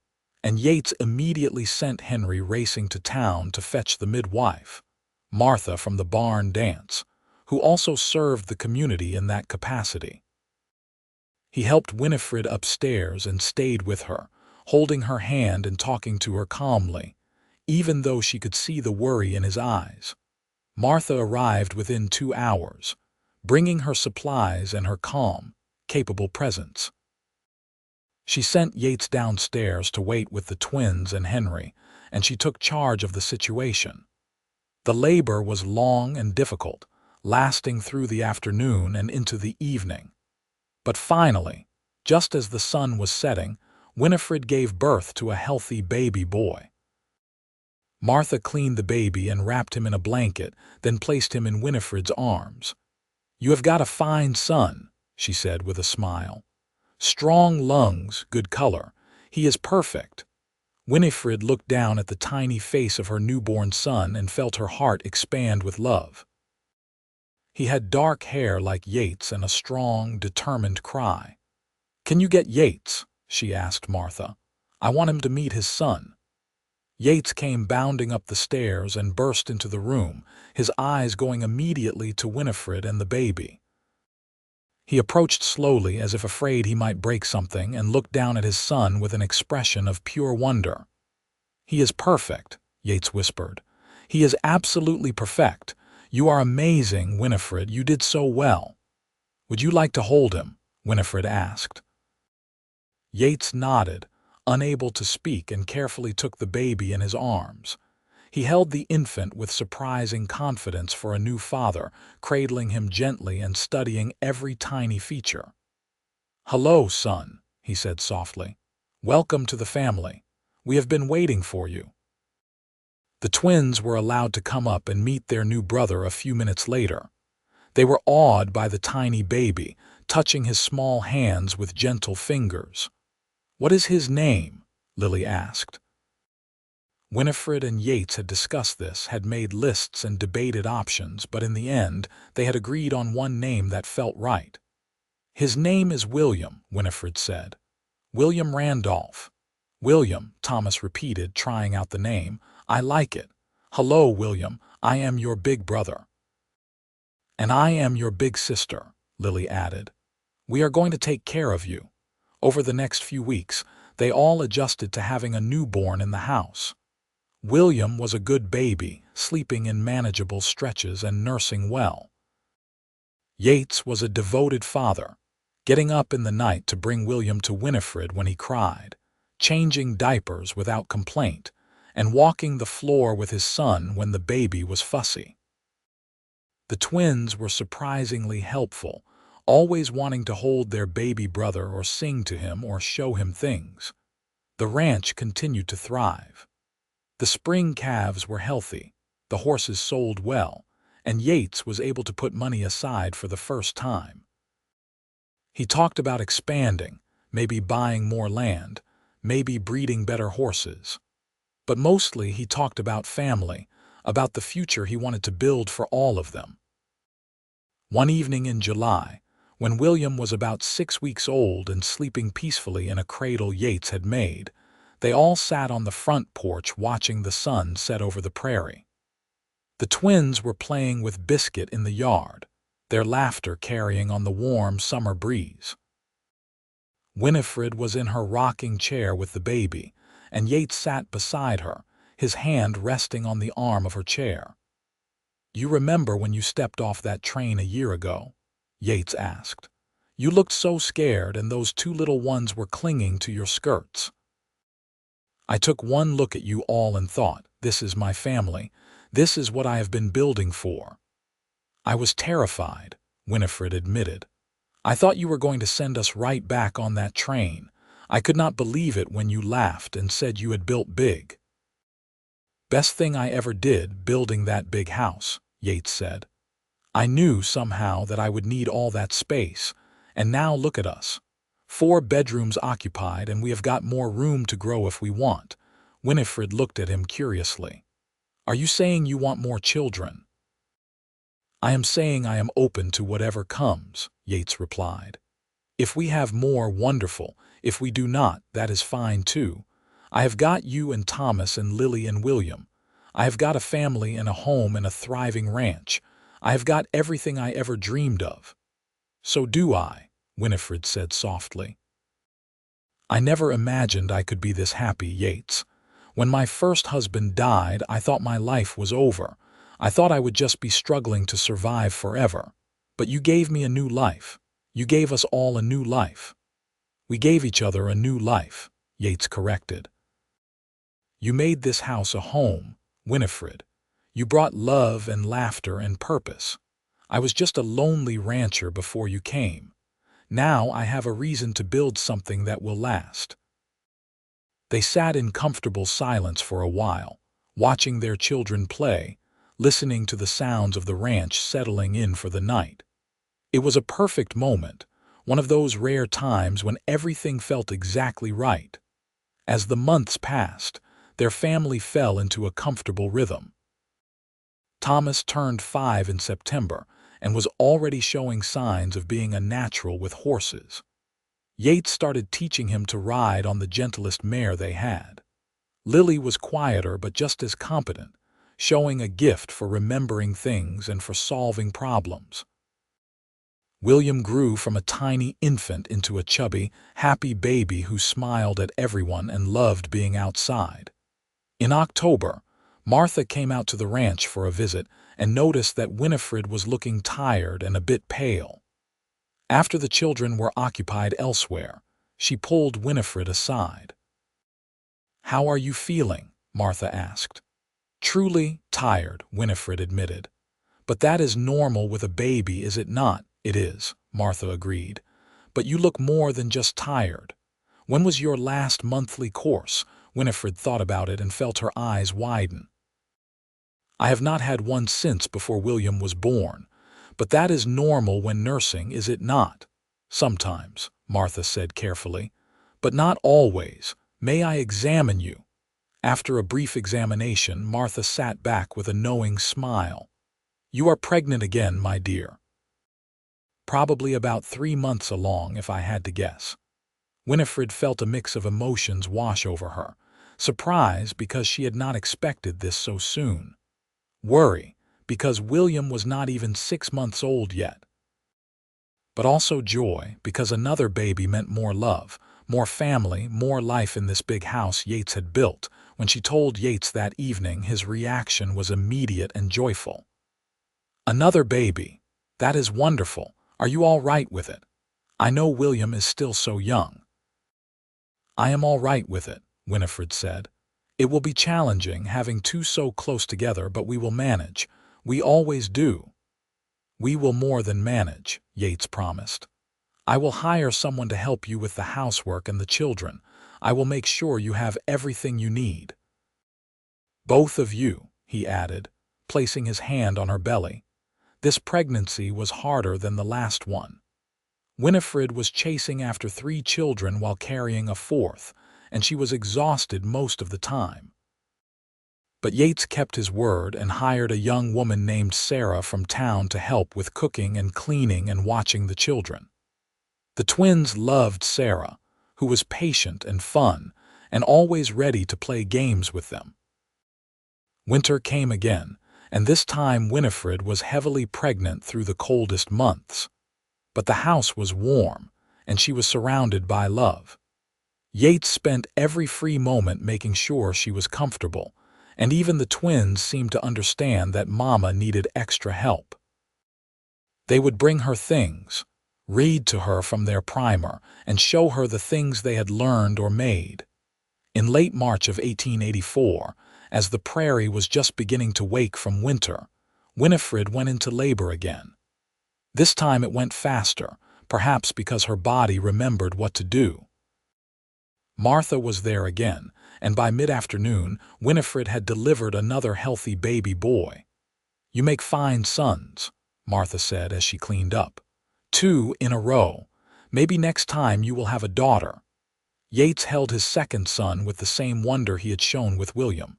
and Yates immediately sent Henry racing to town to fetch the midwife, Martha from the barn dance, who also served the community in that capacity. He helped Winifred upstairs and stayed with her, holding her hand and talking to her calmly, even though she could see the worry in his eyes. Martha arrived within 2 hours, bringing her supplies and her calm, capable presence. She sent Yates downstairs to wait with the twins and Henry, and she took charge of the situation. The labor was long and difficult, lasting through the afternoon and into the evening. But finally, just as the sun was setting, Winifred gave birth to a healthy baby boy. Martha cleaned the baby and wrapped him in a blanket, then placed him in Winifred's arms. "You have got a fine son," she said with a smile. "Strong lungs, good color. He is perfect." Winifred looked down at the tiny face of her newborn son and felt her heart expand with love. He had dark hair like Yates and a strong, determined cry. "Can you get Yates?" she asked Martha. "I want him to meet his son." Yates came bounding up the stairs and burst into the room, his eyes going immediately to Winifred and the baby. He approached slowly as if afraid he might break something and looked down at his son with an expression of pure wonder. "He is perfect," Yates whispered. "He is absolutely perfect. You are amazing, Winifred. You did so well." "Would you like to hold him?" Winifred asked. Yates nodded, unable to speak, and carefully took the baby in his arms. He held the infant with surprising confidence for a new father, cradling him gently and studying every tiny feature. "Hello, son," he said softly. "Welcome to the family. We have been waiting for you." The twins were allowed to come up and meet their new brother a few minutes later. They were awed by the tiny baby, touching his small hands with gentle fingers. "What is his name?" Lily asked. Winifred and Yates had discussed this, had made lists and debated options, but in the end, they had agreed on one name that felt right. "His name is William," Winifred said. "William Randolph." "William," Thomas repeated, trying out the name. "I like it. Hello, William. I am your big brother." "And I am your big sister," Lily added. "We are going to take care of you." Over the next few weeks, they all adjusted to having a newborn in the house. William was a good baby, sleeping in manageable stretches and nursing well. Yates was a devoted father, getting up in the night to bring William to Winifred when he cried, changing diapers without complaint, and walking the floor with his son when the baby was fussy. The twins were surprisingly helpful, always wanting to hold their baby brother or sing to him or show him things. The ranch continued to thrive. The spring calves were healthy, the horses sold well, and Yates was able to put money aside for the first time. He talked about expanding, maybe buying more land, maybe breeding better horses. But mostly he talked about family, about the future he wanted to build for all of them. One evening in July, when William was about 6 weeks old and sleeping peacefully in a cradle Yates had made, they all sat on the front porch watching the sun set over the prairie. The twins were playing with Biscuit in the yard, their laughter carrying on the warm summer breeze. Winifred was in her rocking chair with the baby, and Yates sat beside her, his hand resting on the arm of her chair. "You remember when you stepped off that train a year ago?" Yates asked. "You looked so scared, and those two little ones were clinging to your skirts. I took one look at you all and thought, this is my family. This is what I have been building for." "I was terrified," Winifred admitted. "I thought you were going to send us right back on that train. I could not believe it when you laughed and said you had built big." "Best thing I ever did, building that big house," Yates said. "I knew somehow that I would need all that space, and now look at us. 4 bedrooms occupied, and we have got more room to grow if we want." Winifred looked at him curiously. "Are you saying you want more children?" "I am saying I am open to whatever comes," Yates replied. "If we have more, wonderful. If we do not, that is fine too. I have got you and Thomas and Lily and William. I have got a family and a home and a thriving ranch. I have got everything I ever dreamed of." "So do I," Winifred said softly. "I never imagined I could be this happy, Yates. When my first husband died, I thought my life was over. I thought I would just be struggling to survive forever. But you gave me a new life. You gave us all a new life." "We gave each other a new life," Yates corrected. "You made this house a home, Winifred. You brought love and laughter and purpose. I was just a lonely rancher before you came. Now I have a reason to build something that will last." They sat in comfortable silence for a while, watching their children play, listening to the sounds of the ranch settling in for the night. It was a perfect moment, one of those rare times when everything felt exactly right. As the months passed, their family fell into a comfortable rhythm. Thomas turned 5 in September and was already showing signs of being a natural with horses. Yates started teaching him to ride on the gentlest mare they had. Lily was quieter but just as competent, showing a gift for remembering things and for solving problems. William grew from a tiny infant into a chubby, happy baby who smiled at everyone and loved being outside. In October, Martha came out to the ranch for a visit and noticed that Winifred was looking tired and a bit pale. After the children were occupied elsewhere, she pulled Winifred aside. "How are you feeling?" Martha asked. "Truly tired," Winifred admitted. "But that is normal with a baby, is it not?" "It is," Martha agreed. "But you look more than just tired. When was your last monthly course?" Winifred thought about it and felt her eyes widen. "I have not had one since before William was born. But that is normal when nursing, is it not?" "Sometimes," Martha said carefully. "But not always. May I examine you?" After a brief examination, Martha sat back with a knowing smile. "You are pregnant again, my dear." "Probably about 3 months along, if I had to guess." Winifred felt a mix of emotions wash over her. Surprise because she had not expected this so soon. Worry because William was not even 6 months old yet. But also joy because another baby meant more love, more family, more life in this big house Yates had built. When she told Yates that evening, his reaction was immediate and joyful. "Another baby. That is wonderful. Are you all right with it? I know William is still so young." "I am all right with it," Winifred said. "It will be challenging having two so close together, but we will manage. We always do." "We will more than manage," Yates promised. "I will hire someone to help you with the housework and the children. I will make sure you have everything you need." "Both of you," he added, placing his hand on her belly. This pregnancy was harder than the last one. Winifred was chasing after 3 children while carrying a 4th, and she was exhausted most of the time. But Yates kept his word and hired a young woman named Sarah from town to help with cooking and cleaning and watching the children. The twins loved Sarah, who was patient and fun, and always ready to play games with them. Winter came again, and this time Winifred was heavily pregnant through the coldest months. But the house was warm, and she was surrounded by love. Yates spent every free moment making sure she was comfortable, and even the twins seemed to understand that Mama needed extra help. They would bring her things, read to her from their primer, and show her the things they had learned or made. In late March of 1884, as the prairie was just beginning to wake from winter, Winifred went into labor again. This time it went faster, perhaps because her body remembered what to do. Martha was there again, and by mid-afternoon, Winifred had delivered another healthy baby boy. "You make fine sons," Martha said as she cleaned up. "2 in a row. Maybe next time you will have a daughter." Yates held his second son with the same wonder he had shown with William.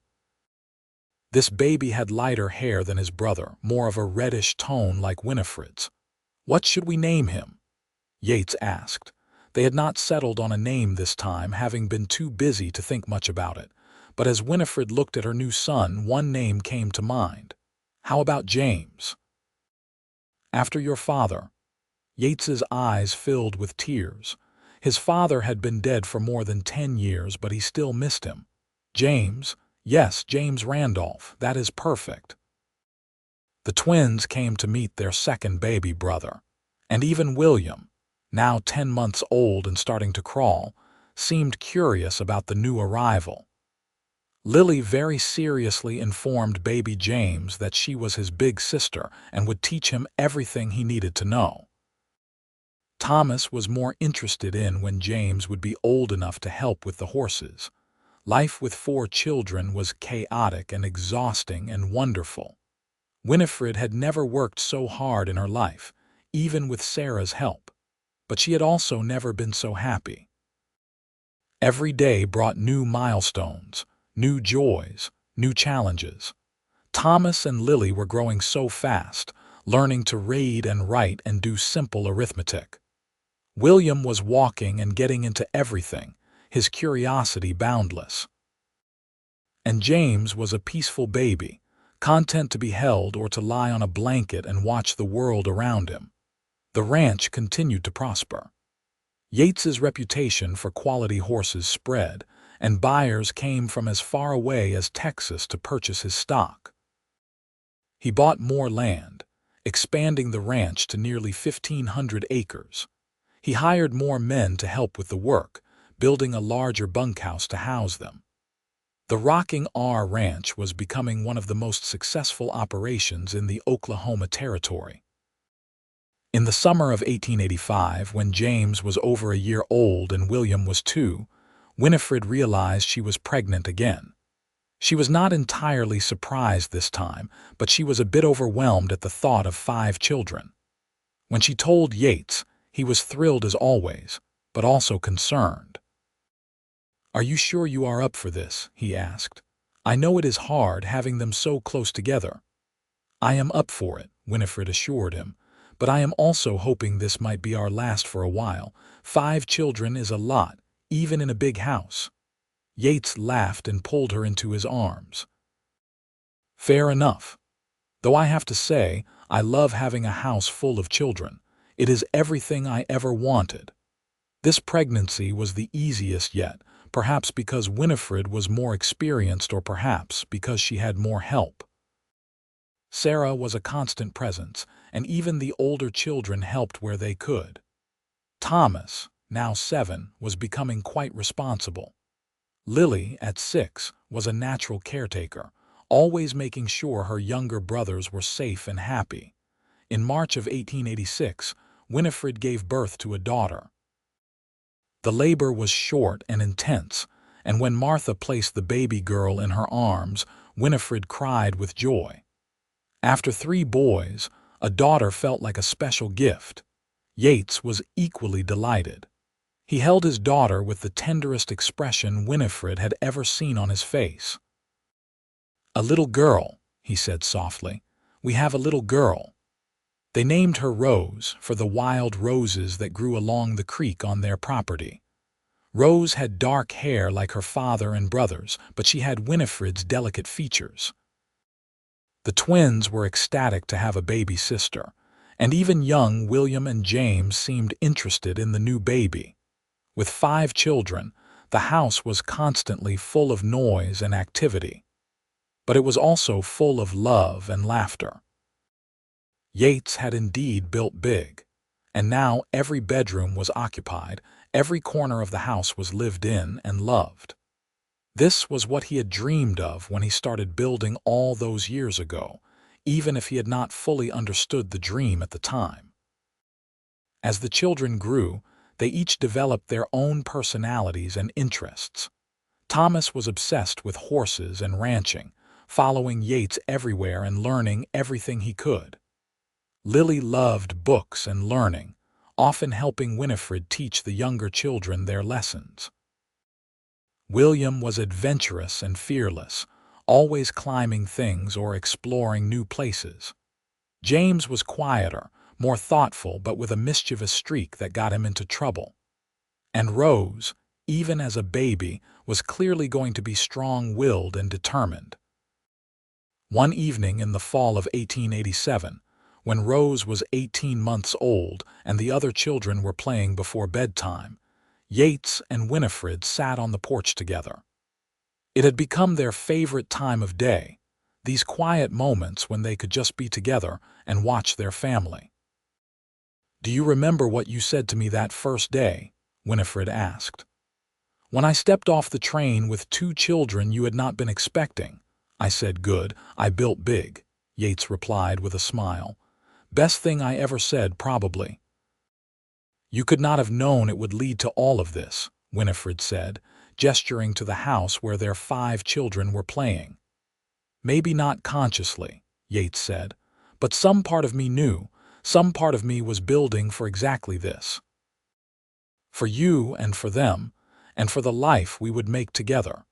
This baby had lighter hair than his brother, more of a reddish tone like Winifred's. "What should we name him?" Yates asked. They had not settled on a name this time, having been too busy to think much about it. But as Winifred looked at her new son, one name came to mind. "How about James?" "After your father." Yates's eyes filled with tears. His father had been dead for more than 10 years, but he still missed him. "James? Yes, James Randolph. That is perfect." The twins came to meet their second baby brother, and even William, now 10 months old and starting to crawl, seemed curious about the new arrival. Lily very seriously informed baby James that she was his big sister and would teach him everything he needed to know. Thomas was more interested in when James would be old enough to help with the horses. Life with 4 children was chaotic and exhausting and wonderful. Winifred had never worked so hard in her life, even with Sarah's help, but she had also never been so happy. Every day brought new milestones, new joys, new challenges. Thomas and Lily were growing so fast, learning to read and write and do simple arithmetic. William was walking and getting into everything, his curiosity boundless. And James was a peaceful baby, content to be held or to lie on a blanket and watch the world around him. The ranch continued to prosper. Yates's reputation for quality horses spread, and buyers came from as far away as Texas to purchase his stock. He bought more land, expanding the ranch to nearly 1,500 acres. He hired more men to help with the work, building a larger bunkhouse to house them. The Rocking R Ranch was becoming one of the most successful operations in the Oklahoma Territory. In the summer of 1885, when James was over a year old and William was 2, Winifred realized she was pregnant again. She was not entirely surprised this time, but she was a bit overwhelmed at the thought of 5 children. When she told Yates, he was thrilled as always, but also concerned. "Are you sure you are up for this?" he asked. "I know it is hard having them so close together." "I am up for it," Winifred assured him, "but I am also hoping this might be our last for a while. 5 children is a lot, even in a big house." Yates laughed and pulled her into his arms. "Fair enough. Though I have to say, I love having a house full of children. It is everything I ever wanted." This pregnancy was the easiest yet, perhaps because Winifred was more experienced or perhaps because she had more help. Sarah was a constant presence, and even the older children helped where they could. Thomas, now 7, was becoming quite responsible. Lily, at 6, was a natural caretaker, always making sure her younger brothers were safe and happy. In March of 1886, Winifred gave birth to a daughter. The labor was short and intense, and when Martha placed the baby girl in her arms, Winifred cried with joy. After 3 boys, a daughter felt like a special gift. Yates was equally delighted. He held his daughter with the tenderest expression Winifred had ever seen on his face. "A little girl," he said softly. "We have a little girl." They named her Rose for the wild roses that grew along the creek on their property. Rose had dark hair like her father and brothers, but she had Winifred's delicate features. The twins were ecstatic to have a baby sister, and even young William and James seemed interested in the new baby. With 5 children, the house was constantly full of noise and activity. But it was also full of love and laughter. Yates had indeed built big, and now every bedroom was occupied, every corner of the house was lived in and loved. This was what he had dreamed of when he started building all those years ago, even if he had not fully understood the dream at the time. As the children grew, they each developed their own personalities and interests. Thomas was obsessed with horses and ranching, following Yates everywhere and learning everything he could. Lily loved books and learning, often helping Winifred teach the younger children their lessons. William was adventurous and fearless, always climbing things or exploring new places. James was quieter, more thoughtful, but with a mischievous streak that got him into trouble. And Rose, even as a baby, was clearly going to be strong-willed and determined. One evening in the fall of 1887, when Rose was 18 months old and the other children were playing before bedtime, Yates and Winifred sat on the porch together. It had become their favorite time of day, these quiet moments when they could just be together and watch their family. "Do you remember what you said to me that first day?" Winifred asked. "When I stepped off the train with 2 children you had not been expecting." "I said good, I built big," Yates replied with a smile. "Best thing I ever said, probably." "You could not have known it would lead to all of this," Winifred said. gesturing to the house where their 5 children were playing. "Maybe not consciously," Yates said, "but some part of me knew, some part of me was building for exactly this. For you and for them, and for the life we would make together."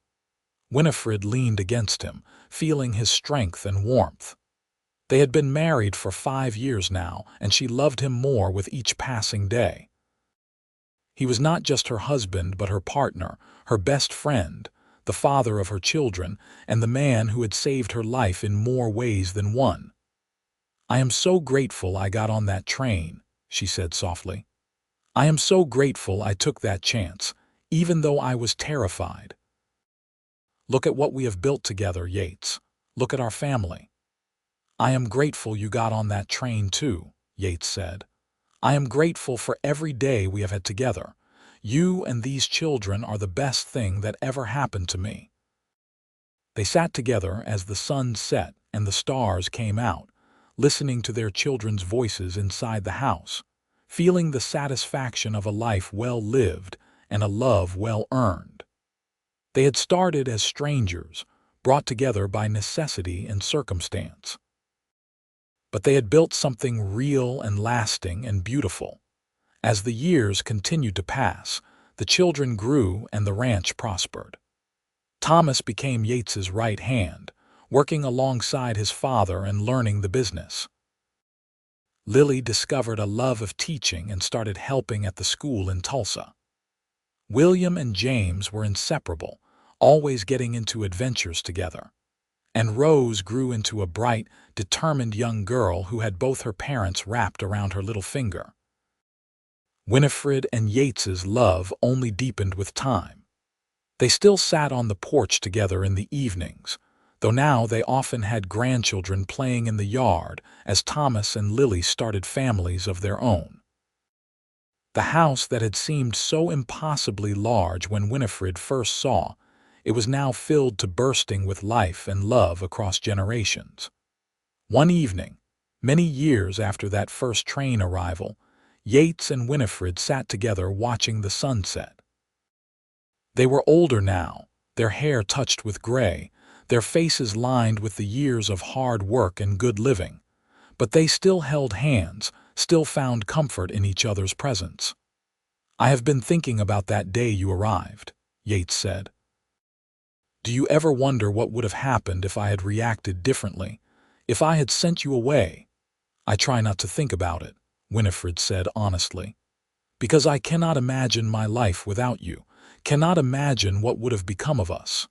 Winifred leaned against him, feeling his strength and warmth. They had been married for 5 years now, and she loved him more with each passing day. He was not just her husband, but her partner, her best friend, the father of her children, and the man who had saved her life in more ways than one. "I am so grateful I got on that train," she said softly. "I am so grateful I took that chance, even though I was terrified. Look at what we have built together, Yates. Look at our family." "I am grateful you got on that train too," Yates said. "I am grateful for every day we have had together. You and these children are the best thing that ever happened to me." They sat together as the sun set and the stars came out, listening to their children's voices inside the house, feeling the satisfaction of a life well lived and a love well earned. They had started as strangers, brought together by necessity and circumstance. But they had built something real and lasting and beautiful. As the years continued to pass, the children grew and the ranch prospered. Thomas became Yates's right hand, working alongside his father and learning the business. Lily discovered a love of teaching and started helping at the school in Tulsa. William and James were inseparable, always getting into adventures together. And Rose grew into a bright, determined young girl who had both her parents wrapped around her little finger. Winifred and Yates's love only deepened with time. They still sat on the porch together in the evenings, though now they often had grandchildren playing in the yard as Thomas and Lily started families of their own. The house that had seemed so impossibly large when Winifred first saw it was now filled to bursting with life and love across generations. One evening, many years after that first train arrival, Yates and Winifred sat together watching the sunset. They were older now, their hair touched with gray, their faces lined with the years of hard work and good living, but they still held hands, still found comfort in each other's presence. "I have been thinking about that day you arrived," Yates said. "Do you ever wonder what would have happened if I had reacted differently, if I had sent you away?" "I try not to think about it," Winifred said honestly, "because I cannot imagine my life without you, cannot imagine what would have become of us."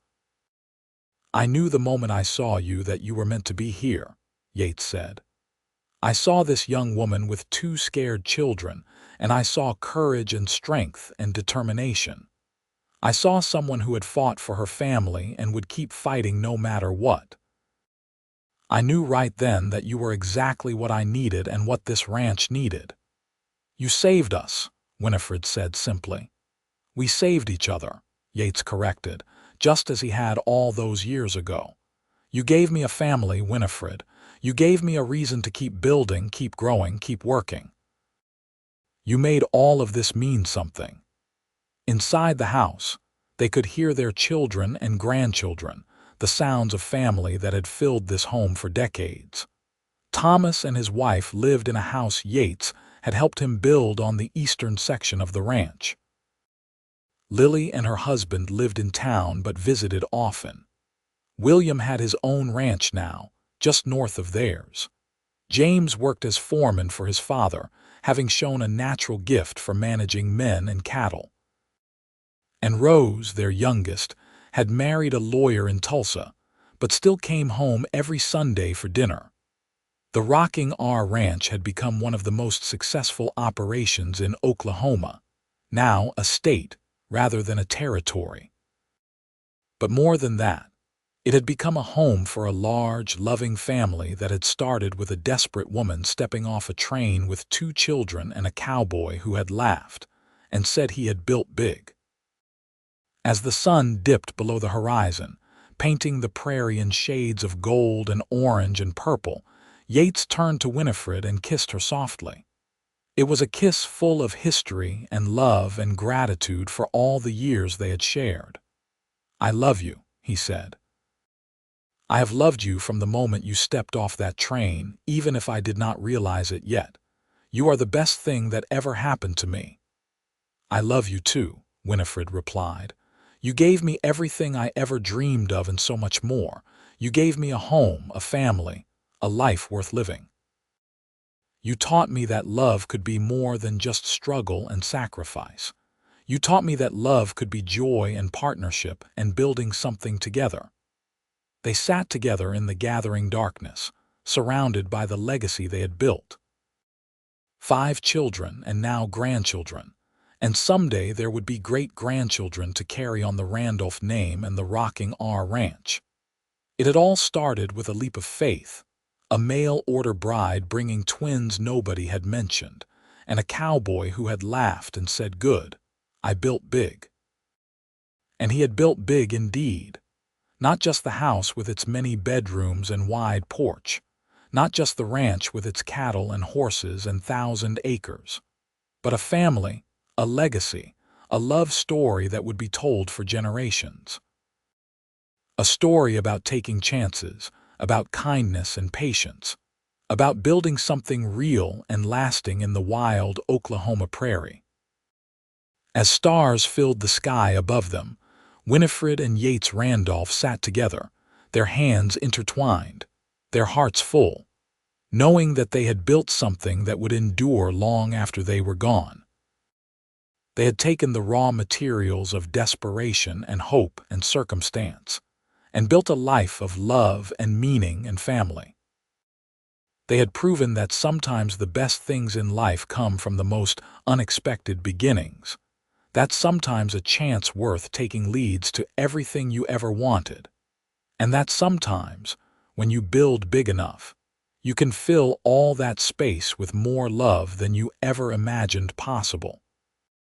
"I knew the moment I saw you that you were meant to be here," Yates said. "I saw this young woman with 2 scared children, and I saw courage and strength and determination. I saw someone who had fought for her family and would keep fighting no matter what. I knew right then that you were exactly what I needed and what this ranch needed." "You saved us," Winifred said simply. "We saved each other," Yates corrected, "just as he had all those years ago. You gave me a family, Winifred. You gave me a reason to keep building, keep growing, keep working. You made all of this mean something." Inside the house, they could hear their children and grandchildren, the sounds of family that had filled this home for decades. Thomas and his wife lived in a house Yates had helped him build on the eastern section of the ranch. Lily and her husband lived in town but visited often. William had his own ranch now, just north of theirs. James worked as foreman for his father, having shown a natural gift for managing men and cattle. And Rose, their youngest, had married a lawyer in Tulsa, but still came home every Sunday for dinner. The Rocking R Ranch had become one of the most successful operations in Oklahoma, now a state rather than a territory. But more than that, it had become a home for a large, loving family that had started with a desperate woman stepping off a train with 2 children and a cowboy who had laughed and said he had built big. As the sun dipped below the horizon, painting the prairie in shades of gold and orange and purple, Yates turned to Winifred and kissed her softly. It was a kiss full of history and love and gratitude for all the years they had shared. "I love you," he said. "I have loved you from the moment you stepped off that train, even if I did not realize it yet. You are the best thing that ever happened to me." "I love you too," Winifred replied. "You gave me everything I ever dreamed of and so much more. You gave me a home, a family, a life worth living. You taught me that love could be more than just struggle and sacrifice. You taught me that love could be joy and partnership and building something together." They sat together in the gathering darkness, surrounded by the legacy they had built. 5 children and now grandchildren, and someday there would be great-grandchildren to carry on the Randolph name and the rocking R Ranch. It had all started with a leap of faith, a mail-order bride bringing twins nobody had mentioned, and a cowboy who had laughed and said, "Good, I built big." And he had built big indeed. Not just the house with its many bedrooms and wide porch, not just the ranch with its cattle and horses and 1,000 acres, but a family, a legacy, a love story that would be told for generations. A story about taking chances, about kindness and patience, about building something real and lasting in the wild Oklahoma prairie. As stars filled the sky above them, Winifred and Yates Randolph sat together, their hands intertwined, their hearts full, knowing that they had built something that would endure long after they were gone. They had taken the raw materials of desperation and hope and circumstance, and built a life of love and meaning and family. They had proven that sometimes the best things in life come from the most unexpected beginnings, that sometimes a chance worth taking leads to everything you ever wanted, and that sometimes, when you build big enough, you can fill all that space with more love than you ever imagined possible.